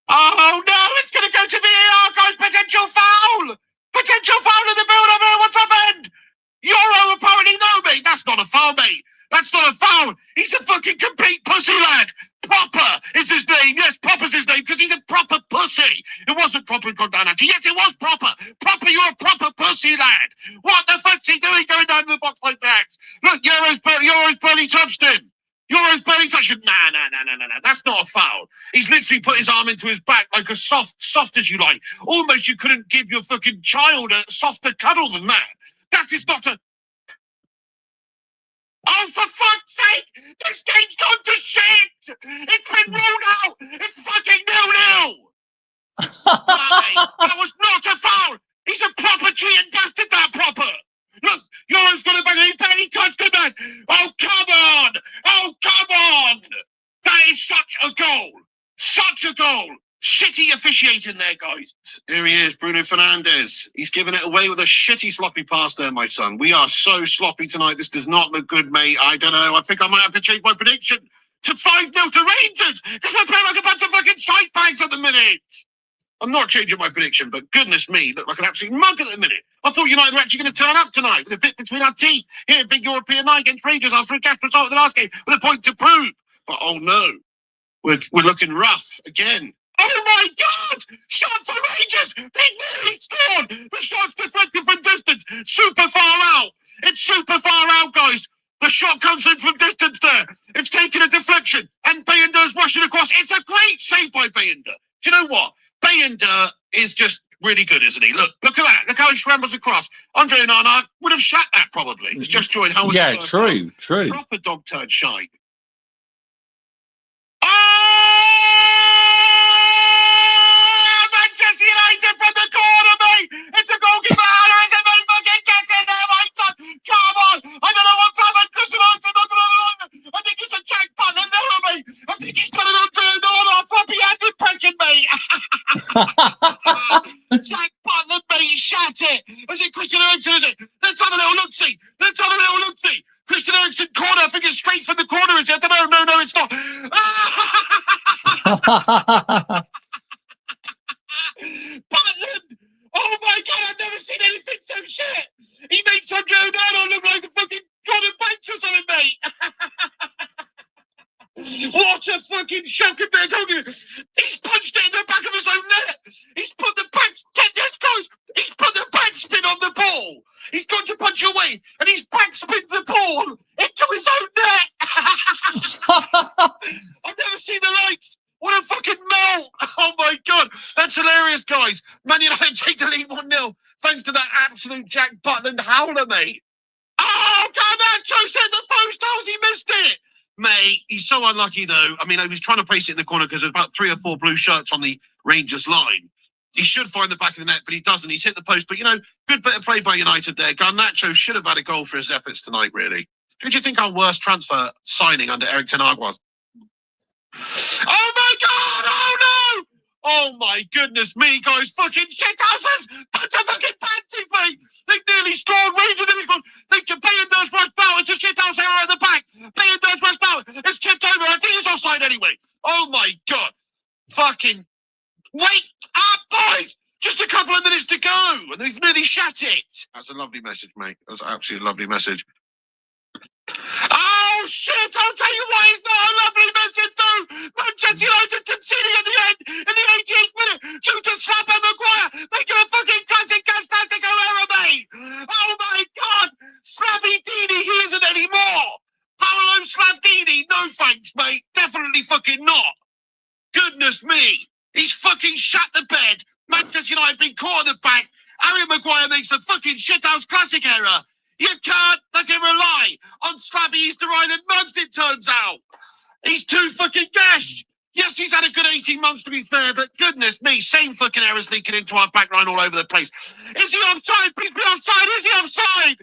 Oh no, it's going to go to VAR, guys. Potential foul. Potential foul in the build-up here. What's happened? Euro apparently no, mate. That's not a foul, mate. That's not a foul. He's a fucking complete pussy lad. Proper is his name. Yes, Proper's his name because he's a proper pussy. It wasn't proper gone down actually. Yes, it was proper. Proper, you're a proper pussy lad. What the fuck's he doing going down to the box like that? Look, Euro's barely touched him. Euro's barely touched him. Nah. That's not a foul. He's literally put his arm into his back like a soft as you like. Almost you couldn't give your fucking child a softer cuddle than that. That is not a... Oh, for fuck's sake! This game's gone to shit! It's been ruled out! It's fucking 0-0! That was not a foul! He's a proper cheating bastard, that Proper! Look, Euro's got a bang, he touched him, man! Oh, come on! Oh, come on! That is such a goal! Such a goal! Shitty officiating there, guys. Here he is, Bruno Fernandes. He's given it away with a shitty sloppy pass there, my son. We are so sloppy tonight. This does not look good, mate. I don't know. I think I might have to change my prediction to 5-0 to Rangers because we're playing like a bunch of fucking shite bags at the minute. I'm not changing my prediction, but goodness me, look like an absolute mug at the minute. I thought United were actually going to turn up tonight with a bit between our teeth. Here, big European night against Rangers after a gas result of the last game with a point to prove. But oh no, we're looking rough again. Oh my God! Shot for Rangers! They nearly scored! The shot's deflected from distance. Super far out. It's super far out, guys. The shot comes in from distance there. It's taking a deflection. And Bayender's rushing across. It's a great save by Bayender. Do you know what? Bayender is just really good, isn't he? Look at that. Look how he scrambles across. Andre Onana would have shot that probably. He's just joined. How was Yeah, the first true. Proper dog turd shite. Manchester United from the corner, mate! It's a goalkeeper! Is it fucking gets in there, my son? Come on! I don't know what's happened. Christian Eriksen not another one. I think it's a Jack Butland there, mate. I think he's done an Andre Onana floppy hand impression, mate. Jack Butland, mate, shut it. Is it Christian Eriksen, is it? Let's have a little look-see. Christian Eriksen corner. I think it's straight from the corner, is it? I don't know. No, it's not. Butland! Oh my God, I've never seen anything so shit! He makes Andre Onana look like a fucking Gordon Banks or something, mate! What a fucking shocking bit of goalkeeping! He's punched it in the back of his own net! He's put the backspin on the ball! He's gone to punch away, and he's backspinned the ball into his own net! I've never seen the likes! What a fucking melt! Oh my God, that's hilarious, guys. Man United take the lead 1-0 thanks to that absolute Jack Butland howler, mate. Oh, Garnacho hit the post. How's he missed it? Mate, he's so unlucky though. I mean, he was trying to place it in the corner because there's about 3 or 4 blue shirts on the Rangers line. He should find the back of the net, but he doesn't. He's hit the post. But, you know, good bit of play by United there. Garnacho should have had a goal for his efforts tonight, really. Who do you think our worst transfer signing under Erik ten Hag was? Oh my God! Oh no! Oh my goodness me, guys! Fucking shithouses! Bunch of fucking panties, mate! They nearly scored. Rangers nearly scored. Bayender's rushed out. It's a shithouse error at the back. Bayender's rushed out. It's chipped over. I think it's offside anyway. Oh my God! Fucking wake up, boys! Just a couple of minutes to go, and they've nearly shut it. That's a lovely message, mate. That's an absolutely lovely message. Oh shit! I'll tell you what, it's not a lovely message though. Manchester United conceding at the end in the 88th minute due to Slabby Maguire making a fucking classic fantastic error, mate. Oh my God, Slabby Dini, he isn't anymore. Paolo Slabdini, no thanks, mate. Definitely fucking not. Goodness me, he's fucking shut the bed. Manchester United been caught in the back. Harry Maguire makes a fucking shithouse classic error. You can't fucking rely on Slabby Easter Island mugs, it turns out. He's too fucking gashed. Yes, he's had a good 18 months to be fair, but goodness me, same fucking errors leaking into our backline all over the place. Is he offside? Please be offside. Is he offside?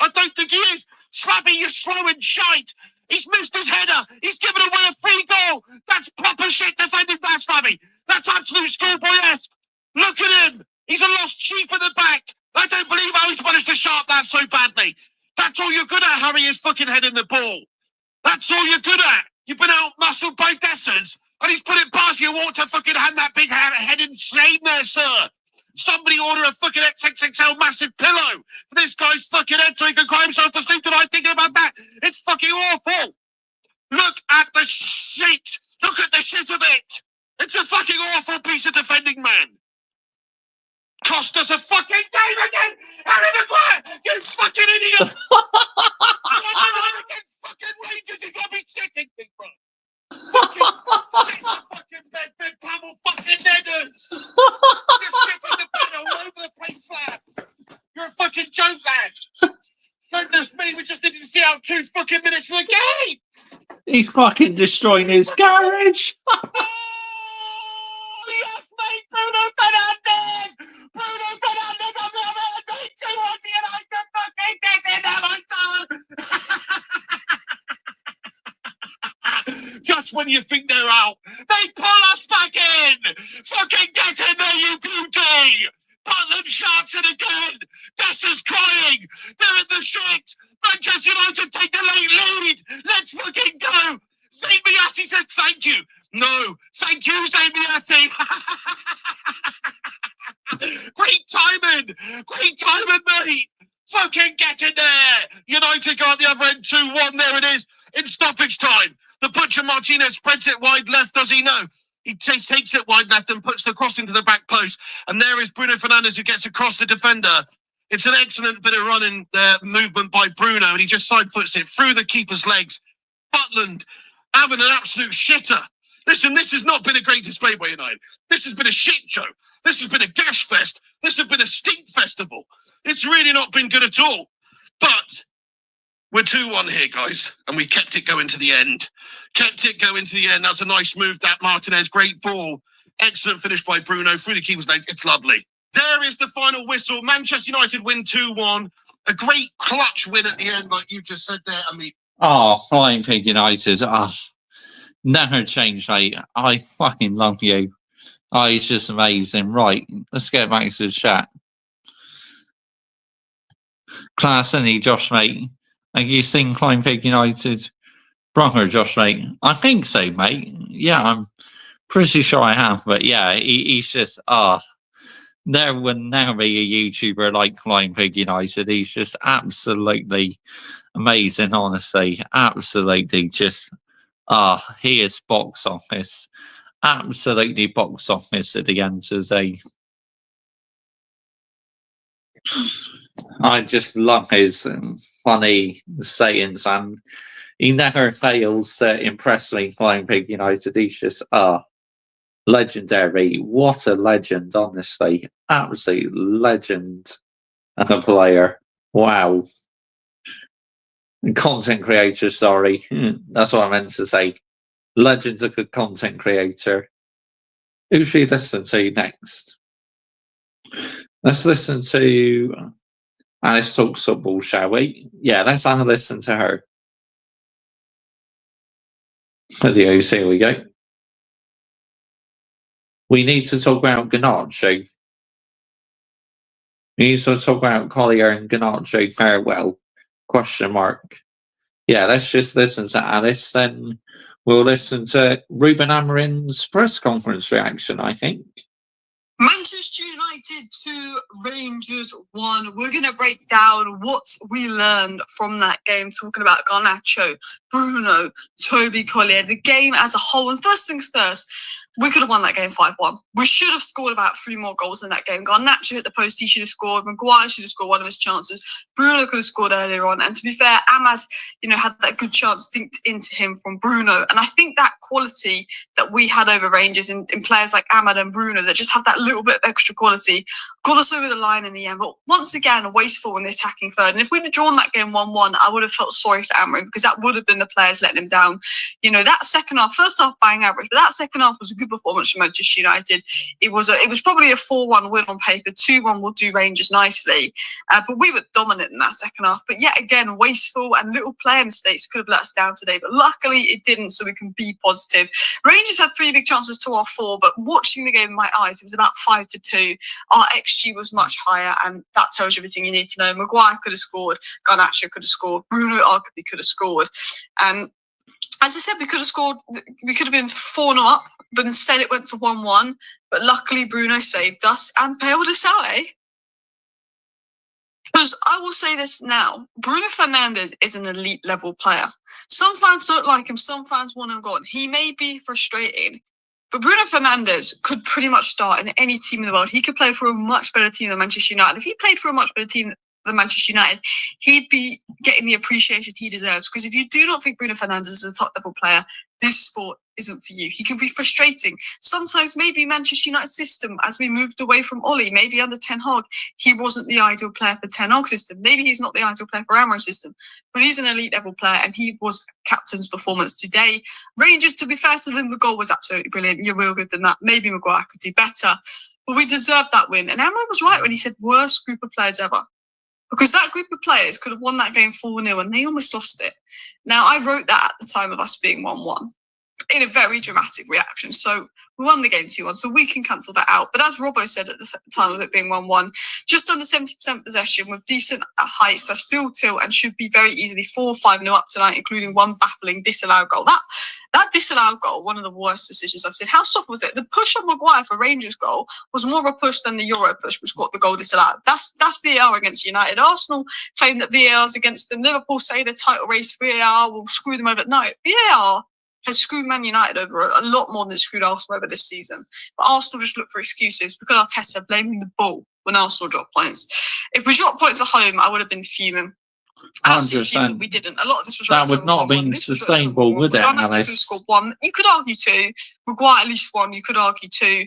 I don't think he is. Slappy, you're slow and shite. He's missed his header. He's given away a free goal. That's proper shit defending that, Slappy. That's absolute schoolboy-esque. Look at him. He's a lost sheep at the back. I don't believe how he's managed to sharp that so badly. That's all you're good at, Harry, is fucking heading the ball. That's all you're good at. You've been out-muscled by Dessers, and he's put it past you. Want to fucking hand that big headed slave there, sir. Somebody order a fucking XXXL massive pillow for this guy's fucking head so he can cry himself to sleep tonight thinking about that. It's fucking awful. Look at the shit. Look at the shit of it. It's a fucking awful piece of defending, man. Cost us a fucking game again. Harry Maguire, you fucking idiot. Fucking Rangers, you gotta be checking me, bro. Fucking bed, big Pavel fucking Nedders. You're shitting the bed all over the place, lads. You're a fucking joke, lad. Goodness me, we just needed to see out 2 fucking minutes of the game. He's fucking destroying his garage. Oh, yes, mate, Bruno Fernandes. Bruno Fernandes on the other end. 2-1 to United. Fucking get in there, my son. Just when you think they're out, they pull us back in. Fucking get in there, you beauty. Butland sharks it again. Dessers crying. They're in the shit. Manchester United take the late lead. Let's fucking go. Zayn Miyasi says thank you. No, thank you, Zayn Miyasi. Great timing. Great timing, mate. Fucking get in there. United go at the other end 2-1. There it is. In stoppage time. The Butcher Martinez spreads it wide left, does he? No. He takes it wide left and puts the cross into the back post. And there is Bruno Fernandes who gets across the defender. It's an excellent bit of running movement by Bruno, and he just side foots it through the keeper's legs. Butland having an absolute shitter. Listen, this has not been a great display by United. This has been a shit show. This has been a gash fest. This has been a stink festival. It's really not been good at all. But we're 2-1 here, guys, and we kept it going to the end. Kept it going to the end. That's a nice move, that Martinez. Great ball. Excellent finish by Bruno through the keeper's legs. It's lovely. There is the final whistle. Manchester United win 2-1. A great clutch win at the end, like you just said there. I mean, Flying Pig United. Never change, mate. I fucking love you. It's just amazing. Right, let's get back to the chat. Class any Josh, mate. Have you seen Flying Pig United? Brother Josh, mate. I think so, mate. Yeah, I'm pretty sure I have. But yeah, he's just, there will never be a YouTuber like Flying Pig United. He's just absolutely amazing, honestly. Absolutely just, he is box office. Absolutely box office at the end of the day. I just love his funny sayings, and he never fails to impress me. Flying Pig United, he's just legendary. What a legend, honestly. Absolute legend as a player. Wow. Content creator, sorry. That's what I meant to say. Legend's a good content creator. Who should we listen to next? Let's listen to Alice Talks Football, shall we? Yeah, let's have a listen to her. Videos, here we go. We need to talk about Garnacho. We need to talk about Collier and Garnacho farewell. Question mark. Yeah, let's just listen to Alice, then we'll listen to Ruben Amorim's press conference reaction, I think. Manchester United 2, Rangers 1. We're going to break down what we learned from that game, talking about Garnacho, Bruno, Toby Collier, the game as a whole. And first things first, we could have won that game 5-1. We should have scored about 3 more goals in that game. Garnacho hit the post, he should have scored. Maguire should have scored one of his chances. Bruno could have scored earlier on. And to be fair, Ahmad, had that good chance dinked into him from Bruno. And I think that quality that we had over Rangers in players like Ahmad and Bruno that just have that little bit of extra quality got us over the line in the end. But once again, wasteful in the attacking third. And if we'd have drawn that game 1-1, I would have felt sorry for Amorim because that would have been the players letting him down. That second half, first half bang average, but that second half was a good performance from Manchester United. It was probably a 4-1 win on paper. 2-1 will do Rangers nicely. But we were dominant in that second half. But yet again, wasteful and little player mistakes could have let us down today. But luckily it didn't, so we can be positive. Rangers had 3 big chances to our 4, but watching the game in my eyes, it was about 5-2. Our XG was much higher, and that tells you everything you need to know. Maguire could have scored. Garnacho could have scored. Bruno arguably could have scored. And as I said, we could have scored. We could have been 4-0 up, but instead it went to 1-1. But luckily Bruno saved us and bailed us out, eh? Because I will say this now, Bruno Fernandes is an elite level player. Some fans don't like him, some fans want him gone. He may be frustrating, but Bruno Fernandes could pretty much start in any team in the world. He could play for a much better team than Manchester United. If he played for a much better team than Manchester United, he'd be getting the appreciation he deserves. Because if you do not think Bruno Fernandes is a top level player, this sport isn't for you. He can be frustrating. Sometimes maybe Manchester United system, as we moved away from Oli, maybe under Ten Hag, he wasn't the ideal player for Ten Hag system. Maybe he's not the ideal player for Amorim's system, but he's an elite level player and he was captain's performance today. Rangers, to be fair to them, the goal was absolutely brilliant. You're real good than that. Maybe Maguire could do better, but we deserved that win. And Amorim was right when he said worst group of players ever. Because that group of players could have won that game 4-0 and they almost lost it. Now, I wrote that at the time of us being 1-1 in a very dramatic reaction. So we won the game 2-1, so we can cancel that out. But as Robbo said at the time of it being 1-1, just under 70% possession with decent heights, that's field tilt and should be very easily 4-5-0 up tonight, including one baffling disallowed goal. That disallowed goal, one of the worst decisions I've seen. How soft was it? The push on Maguire for Rangers goal was more of a push than the Euro push, which got the goal disallowed. That's VAR against United. Arsenal claim that VAR is against them. Liverpool say the title race, VAR will screw them over. No, VAR has screwed Man United over a lot more than it screwed Arsenal over this season. But Arsenal just look for excuses because Arteta blaming the ball when Arsenal dropped points. If we dropped points at home, I would have been fuming. 100%. We didn't. A lot of this was that would not have been sustainable, would it, Alice? You scored 1. You could argue 2. Maguire at least 1. You could argue 2.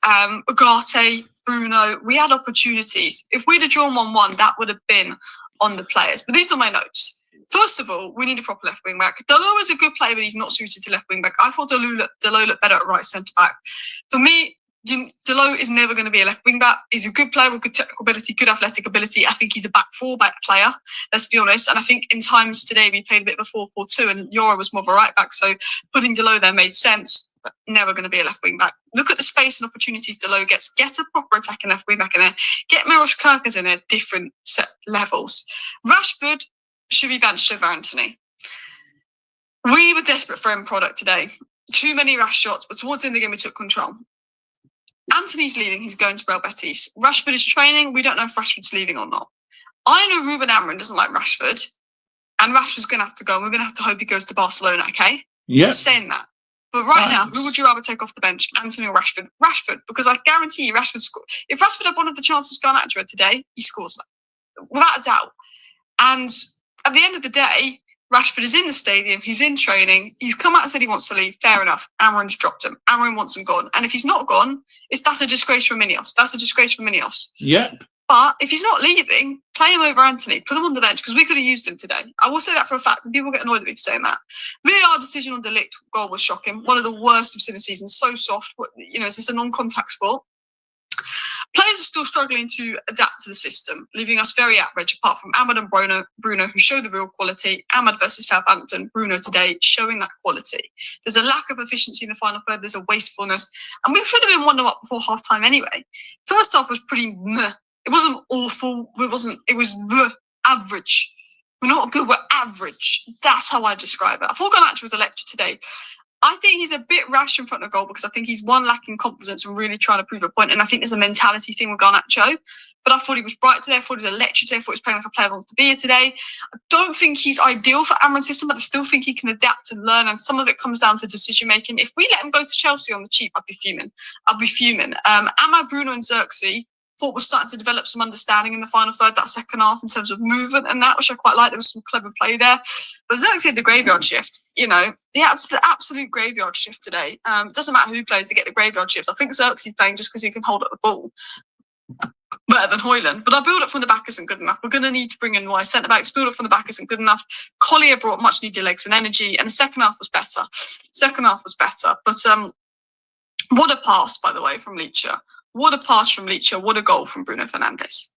Ugarte, Bruno. We had opportunities. If we'd have drawn 1-1, that would have been on the players. But these are my notes. First of all, we need a proper left wing back. Dalot is a good player, but he's not suited to left wing back. I thought Dalot looked better at right centre back. For me, Dalot is never going to be a left wing back. He's a good player with good technical ability, good athletic ability. I think he's a back 4-back player, let's be honest. And I think in times today we played a bit of a 4-4-2 and Yoro was more of a right back. So putting Dalot there made sense, but never going to be a left wing back. Look at the space and opportunities Dalot gets. Get a proper attacking left wing back in there. Get Miros Kerkers in there, different set levels. Rashford should be benched over Anthony. We were desperate for end product today. Too many rash shots, but towards the end of the game we took control. Anthony's leaving, he's going to Real Betis. Rashford is training, we don't know if Rashford's leaving or not. I know Ruben Amorim doesn't like Rashford, and Rashford's going to have to go, and we're going to have to hope he goes to Barcelona, okay? Yeah. I'm saying that. But right now, who would you rather take off the bench, Anthony or Rashford? Rashford, because I guarantee you Rashford scored. If Rashford had one of the chances Garnacho today, he scores that, without a doubt. And at the end of the day, Rashford is in the stadium, he's in training, he's come out and said he wants to leave, fair enough. Amorim's dropped him. Amorim wants him gone. And if he's not gone, that's a disgrace for Minios. That's a disgrace for Minios. Yep. But if he's not leaving, play him over Anthony, put him on the bench, because we could have used him today. I will say that for a fact, and people get annoyed at me for saying that. VAR decision on De Ligt goal was shocking. One of the worst I've seen this season. So soft. Is this a non-contact sport? Players are still struggling to adapt to the system, leaving us very average, apart from Ahmad and Bruno, who show the real quality. Ahmad versus Southampton, Bruno today showing that quality. There's a lack of efficiency in the final third. There's a wastefulness. And we should have been 1-0 up before half-time anyway. First half was pretty meh. It wasn't awful. It was average. We're not good, we're average. That's how I describe it. I thought Garnacho was electric today. I think he's a bit rash in front of goal because I think he's lacking confidence and really trying to prove a point. And I think there's a mentality thing with Garnacho. But I thought he was bright today. I thought he was electric today. I thought he was playing like a player who wants to be here today. I don't think he's ideal for Amron's system, but I still think he can adapt and learn. And some of it comes down to decision making. If we let him go to Chelsea on the cheap, I'd be fuming. Amad, Bruno, and Xerxes thought was starting to develop some understanding in the final third, that second half, in terms of movement and that, which I quite like. There was some clever play there. But Xerxes had the graveyard shift, the absolute graveyard shift today. Doesn't matter who plays, they get the graveyard shift. I think Xerxes is playing just because he can hold up the ball better than Højlund. But our build-up from the back isn't good enough. We're going to need to bring in wide centre-backs. Build-up from the back isn't good enough. Collier brought much-needed legs and energy, and the second half was better. But what a pass, by the way, from Licha. What a pass from Licha. What a goal from Bruno Fernandes.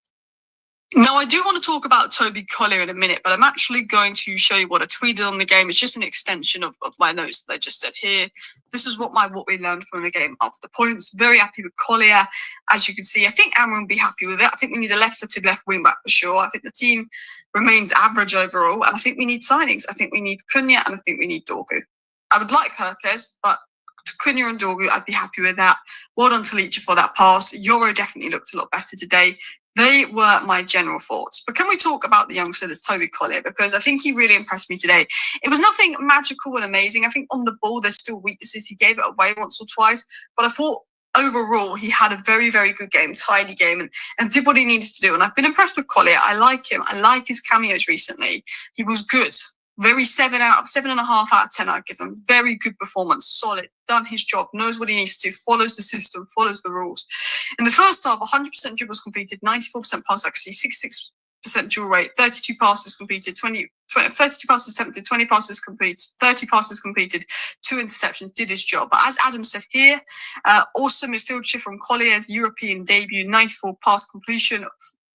Now, I do want to talk about Toby Collier in a minute, but I'm actually going to show you what I tweeted on the game. It's just an extension of my notes that I just said here. This is what we learned from the game after the points. Very happy with Collier. As you can see, I think Amron will be happy with it. I think we need a left-footed left wing-back for sure. I think the team remains average overall, and I think we need signings. I think we need Cunha, and I think we need Dorgu. I would like Herkes, but Cunha and Dorgu, I'd be happy with that. Well done to Licha for that pass. Euro definitely looked a lot better today. They were my general thoughts. But can we talk about the youngster that's Toby Collier? Because I think he really impressed me today. It was nothing magical and amazing. I think on the ball, there's still weaknesses. He gave it away once or twice. But I thought overall, he had a very, very good game, tidy game, and did what he needed to do. And I've been impressed with Collier. I like him. I like his cameos recently. He was good. Very 7.5 out of 10, I'd give him. Very good performance, solid, done his job, knows what he needs to do, follows the system, follows the rules. In the first half, 100% dribbles completed, 94% pass accuracy, 66% dual rate, 32 passes completed, 32 passes attempted, 20 passes completed, 30 passes completed, 2 interceptions, did his job. But as Adam said here, also midfield shift from Collier's European debut, 94 pass completion,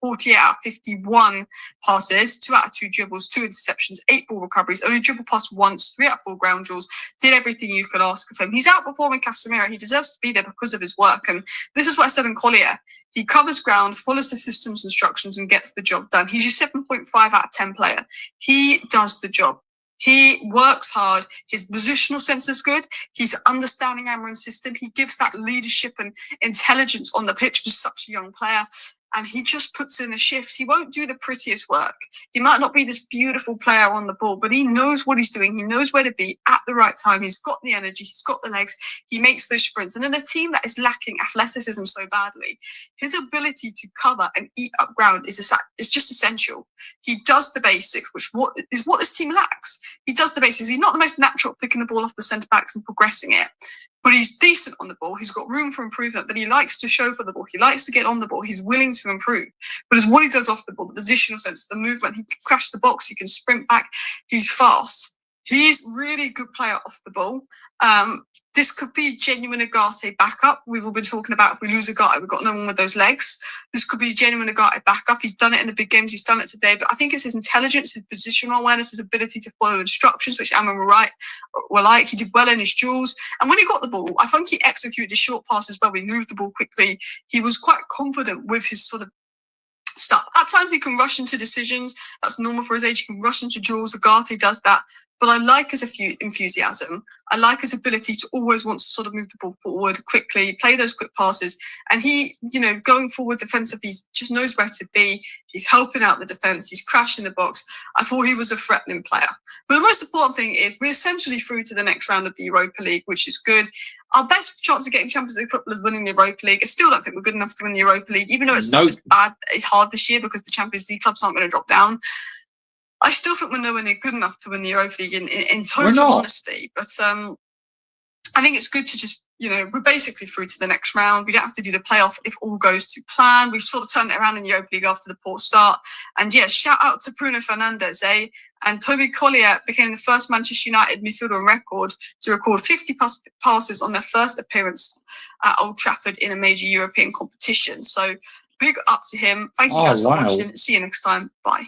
48 out of 51 passes, 2 out of 2 dribbles, 2 interceptions, 8 ball recoveries, only dribble past once, 3 out of 4 ground duels, did everything you could ask of him. He's outperforming Casemiro. He deserves to be there because of his work. And this is what I said in Collier. He covers ground, follows the system's instructions, and gets the job done. He's your 7.5 out of 10 player. He does the job. He works hard. His positional sense is good. He's understanding Amron's system. He gives that leadership and intelligence on the pitch for such a young player. And he just puts in a shift. He won't do the prettiest work. He might not be this beautiful player on the ball, but he knows what he's doing. He knows where to be at the right time. He's got the energy. He's got the legs. He makes those sprints. And in a team that is lacking athleticism so badly, his ability to cover and eat up ground is just essential. He does the basics, which is what this team lacks. He does the basics. He's not the most natural at picking the ball off the centre-backs and progressing it. But he's decent on the ball. He's got room for improvement, but he likes to show for the ball. He likes to get on the ball. He's willing to improve. But it's what he does off the ball, the positional sense, the movement. He can crash the box. He can sprint back. He's fast. He's really a good player off the ball. This could be genuine Ugarte backup. We've all been talking about if we lose Ugarte, we've got no one with those legs. This could be genuine Ugarte backup. He's done it in the big games. He's done it today. But I think it's his intelligence, his positional awareness, his ability to follow instructions, which Amron were like. He did well in his duels. And when he got the ball, I think he executed his short passes well. He moved the ball quickly. He was quite confident with his sort of stuff. At times he can rush into decisions. That's normal for his age. He can rush into duels. Ugarte does that. But I like his enthusiasm. I like his ability to always want to sort of move the ball forward quickly, play those quick passes. And he, going forward defensively, just knows where to be. He's helping out the defence. He's crashing the box. I thought he was a threatening player. But the most important thing is we're essentially through to the next round of the Europa League, which is good. Our best chance of getting Champions League football is winning the Europa League. I still don't think we're good enough to win the Europa League, even though it's not as bad. It's hard this year because the Champions League clubs aren't going to drop down. I still think we're nowhere near good enough to win the Europa League in total honesty. But I think it's good to just, we're basically through to the next round. We don't have to do the playoff if all goes to plan. We've sort of turned it around in the Europa League after the poor start. And yeah, shout out to Bruno Fernandes, And Toby Collier became the first Manchester United midfielder on record to record 50 passes on their first appearance at Old Trafford in a major European competition. So big up to him. Thank you guys for watching. See you next time. Bye.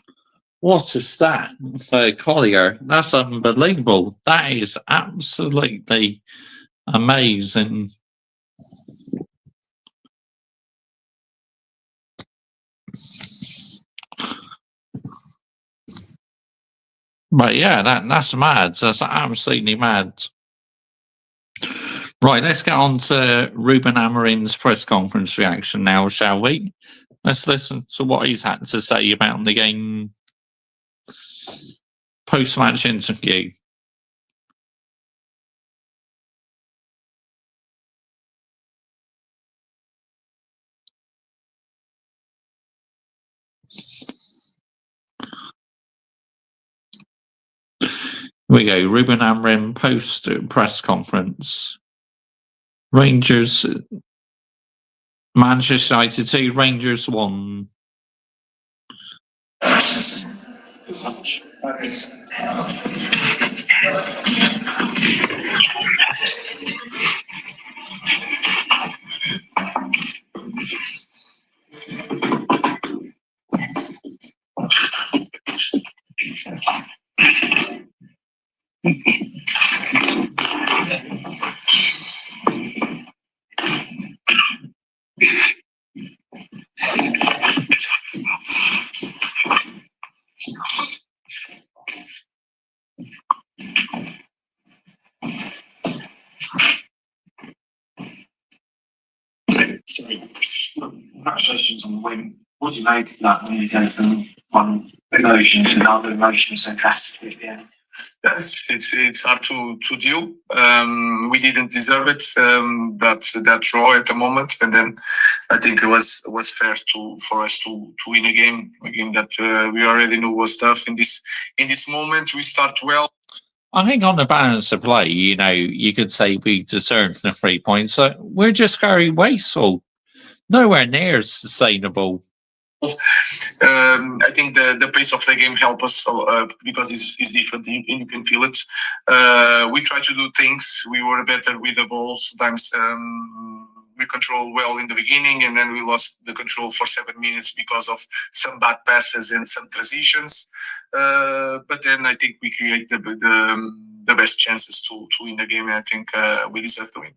What a stat for Collier. That's unbelievable. That is absolutely amazing. But yeah, that's mad. That's absolutely mad. Right, let's get on to Ruben Amorim's press conference reaction now, shall we? Let's listen to what he's had to say about the game post-match interview. Here we go. Ruben Amorim post press conference. Rangers, Manchester United 2, Rangers 1. Congratulations on the win. What do you make of that when you go from one emotion to another emotion so drastically at the end? Yes, it's hard to deal. We didn't deserve it. That draw at the moment, and then I think it was fair for us to win a game that we already knew was tough. In this moment, we start well. I think on the balance of play, you could say we deserved the 3 points. We're just very wasteful. Nowhere near sustainable. I think the pace of the game helped us because it's different and you can feel it. We try to do things. We were better with the ball. Sometimes we controlled well in the beginning, and then we lost the control for 7 minutes because of some bad passes and some transitions. But then I think we create the best chances to win the game, and I think we deserve to win.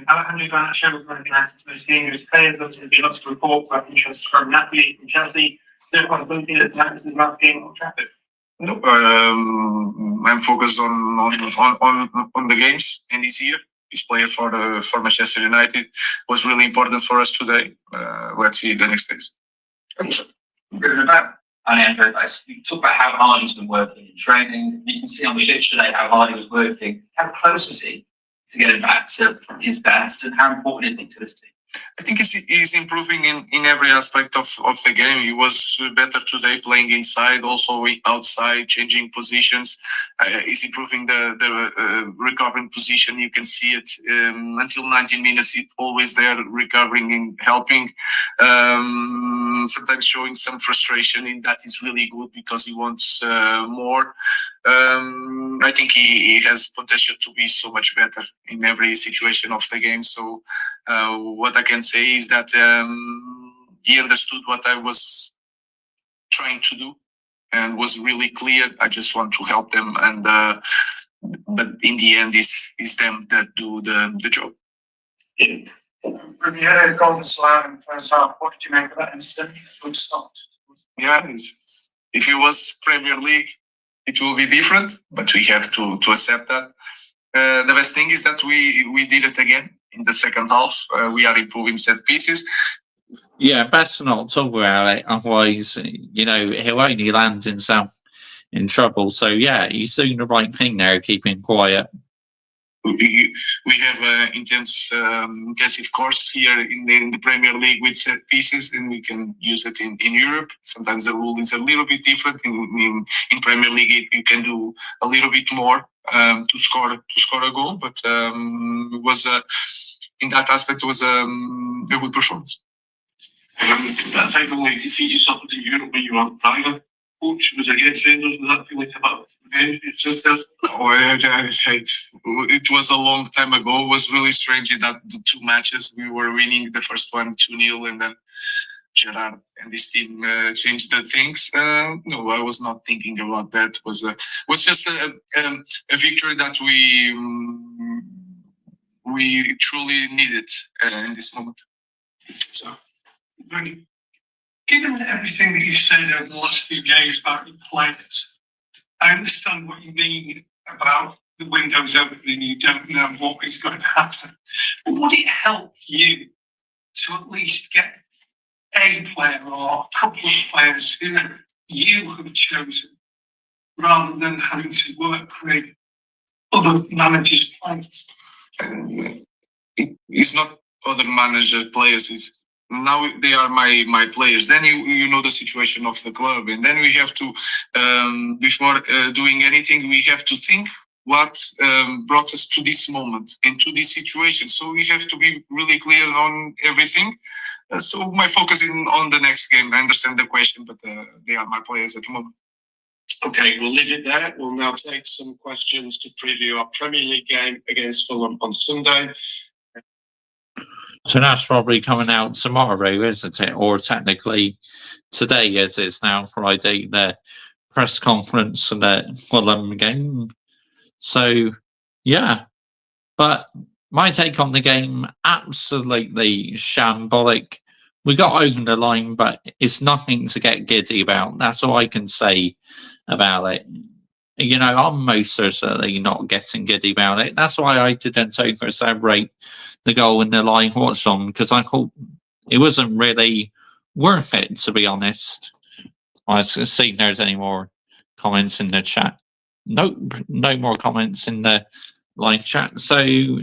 Alejandro Garnacho was one of United's most dangerous players. Obviously, there's been lots of reports about interest from Napoli, from Chelsea. Is there a possibility that United's last game on Trafford? No, I'm focused on the games, and this year this player for Manchester United was really important for us today. Let's see the next days. Alejandro, you talk about how hard he's been working in training. You can see on the pitch today how hard he was working. How close is he to getting back to his best, and how important is he to this team? I think he's improving in every aspect of the game. He was better today playing inside, also outside, changing positions. He's improving the recovering position. You can see it until 19 minutes. He's always there, recovering and helping. Sometimes showing some frustration in that is really good because he wants more. I think he has potential to be so much better in every situation of the game. So what I can say is that he understood what I was trying to do and was really clear. I just want to help them, and but in the end, it's them that do the job. When you had a golden slam in the first half, what did you make of that incident? Good start. Yeah, if it was Premier League, it will be different, but we have to accept that. The best thing is that we did it again in the second half. We are improving set pieces. Yeah, best not talk about it, otherwise, he'll only land himself in trouble. So yeah, he's doing the right thing there, keeping quiet. We have intensive course here in the Premier League with set pieces, and we can use it in Europe. Sometimes the rule is a little bit different. In Premier League, you can do a little bit more to score a goal, but it was in that aspect it was a good performance. That type of like defeat you suffered in Europe when you were Braga. Coach was against Rangers. Does that feel like about revenge for yourself there? It was a long time ago. It was really strange in that the two matches we were winning. The first one 2-0, and then Gerard and this team changed the things. No, I was not thinking about that. It was just a victory that we truly needed in this moment. So, given everything that you said over the last few days about your players, I understand what you mean about the window's open and you don't know what is going to happen. But would it help you to at least get a player or a couple of players who you have chosen rather than having to work with other managers' players? It's not other manager players, it's now they are my players. Then you know the situation of the club, and then we have to before doing anything we have to think what brought us to this moment and to this situation. So we have to be really clear on everything. So my focus is on the next game. I understand the question, but they are my players at the moment. Okay, we'll leave it there. We'll now take some questions to preview our Premier League game against Fulham on Sunday. So that's probably coming out tomorrow, isn't it? Or technically today, as it's now Friday, the press conference for the Fulham game. So, yeah. But my take on the game, absolutely shambolic. We got over the line, but it's nothing to get giddy about. That's all I can say about it. You know, I'm most certainly not getting giddy about it. That's why I didn't over celebrate the goal in the live watch on, because I thought it wasn't really worth it, to be honest. Let's see if there's any more comments in the chat. Nope, no more comments in the live chat. So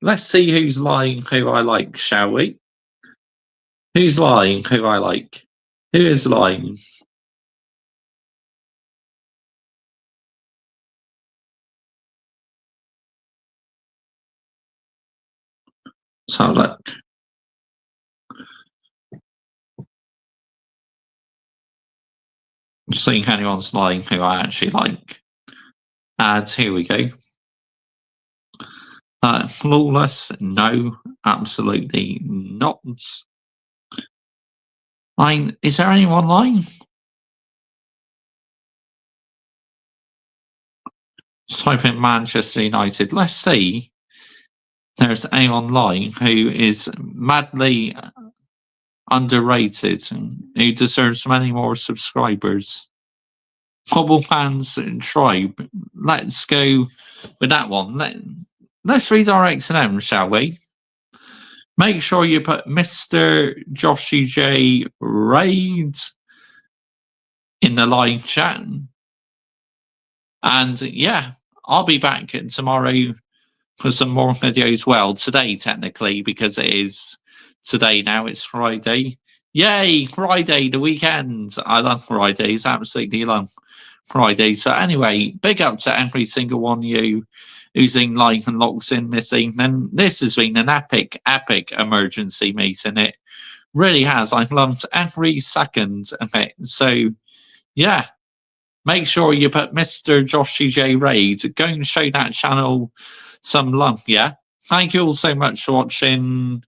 let's see who's lying, who I like, shall we? Who's lying, who I like? Who is lying? So look. Seeing anyone's lying who I actually like. Ads, here we go. Flawless, no, absolutely not. Is there anyone lying? Just type in Manchester United. Let's see. There's anyone lying who is madly underrated and who deserves many more subscribers. Hobble Fans Tribe. Let's go with that one. Let's read our X&M, shall we? Make sure you put Mr. Joshy J Raid in the live chat. And yeah, I'll be back tomorrow for some more videos. Well, today technically, because it is today now, it's Friday. Yay, Friday, the weekend. I love Fridays, absolutely love Fridays. So anyway, big up to every single one of you who's in live and locks in this evening. This has been an epic emergency meeting. It really has. I've loved every second of it. So yeah, make sure you put Mr. Joshy J Raid. Go and show that channel some love, yeah? Thank you all so much for watching.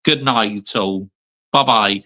Good night all. Bye-bye.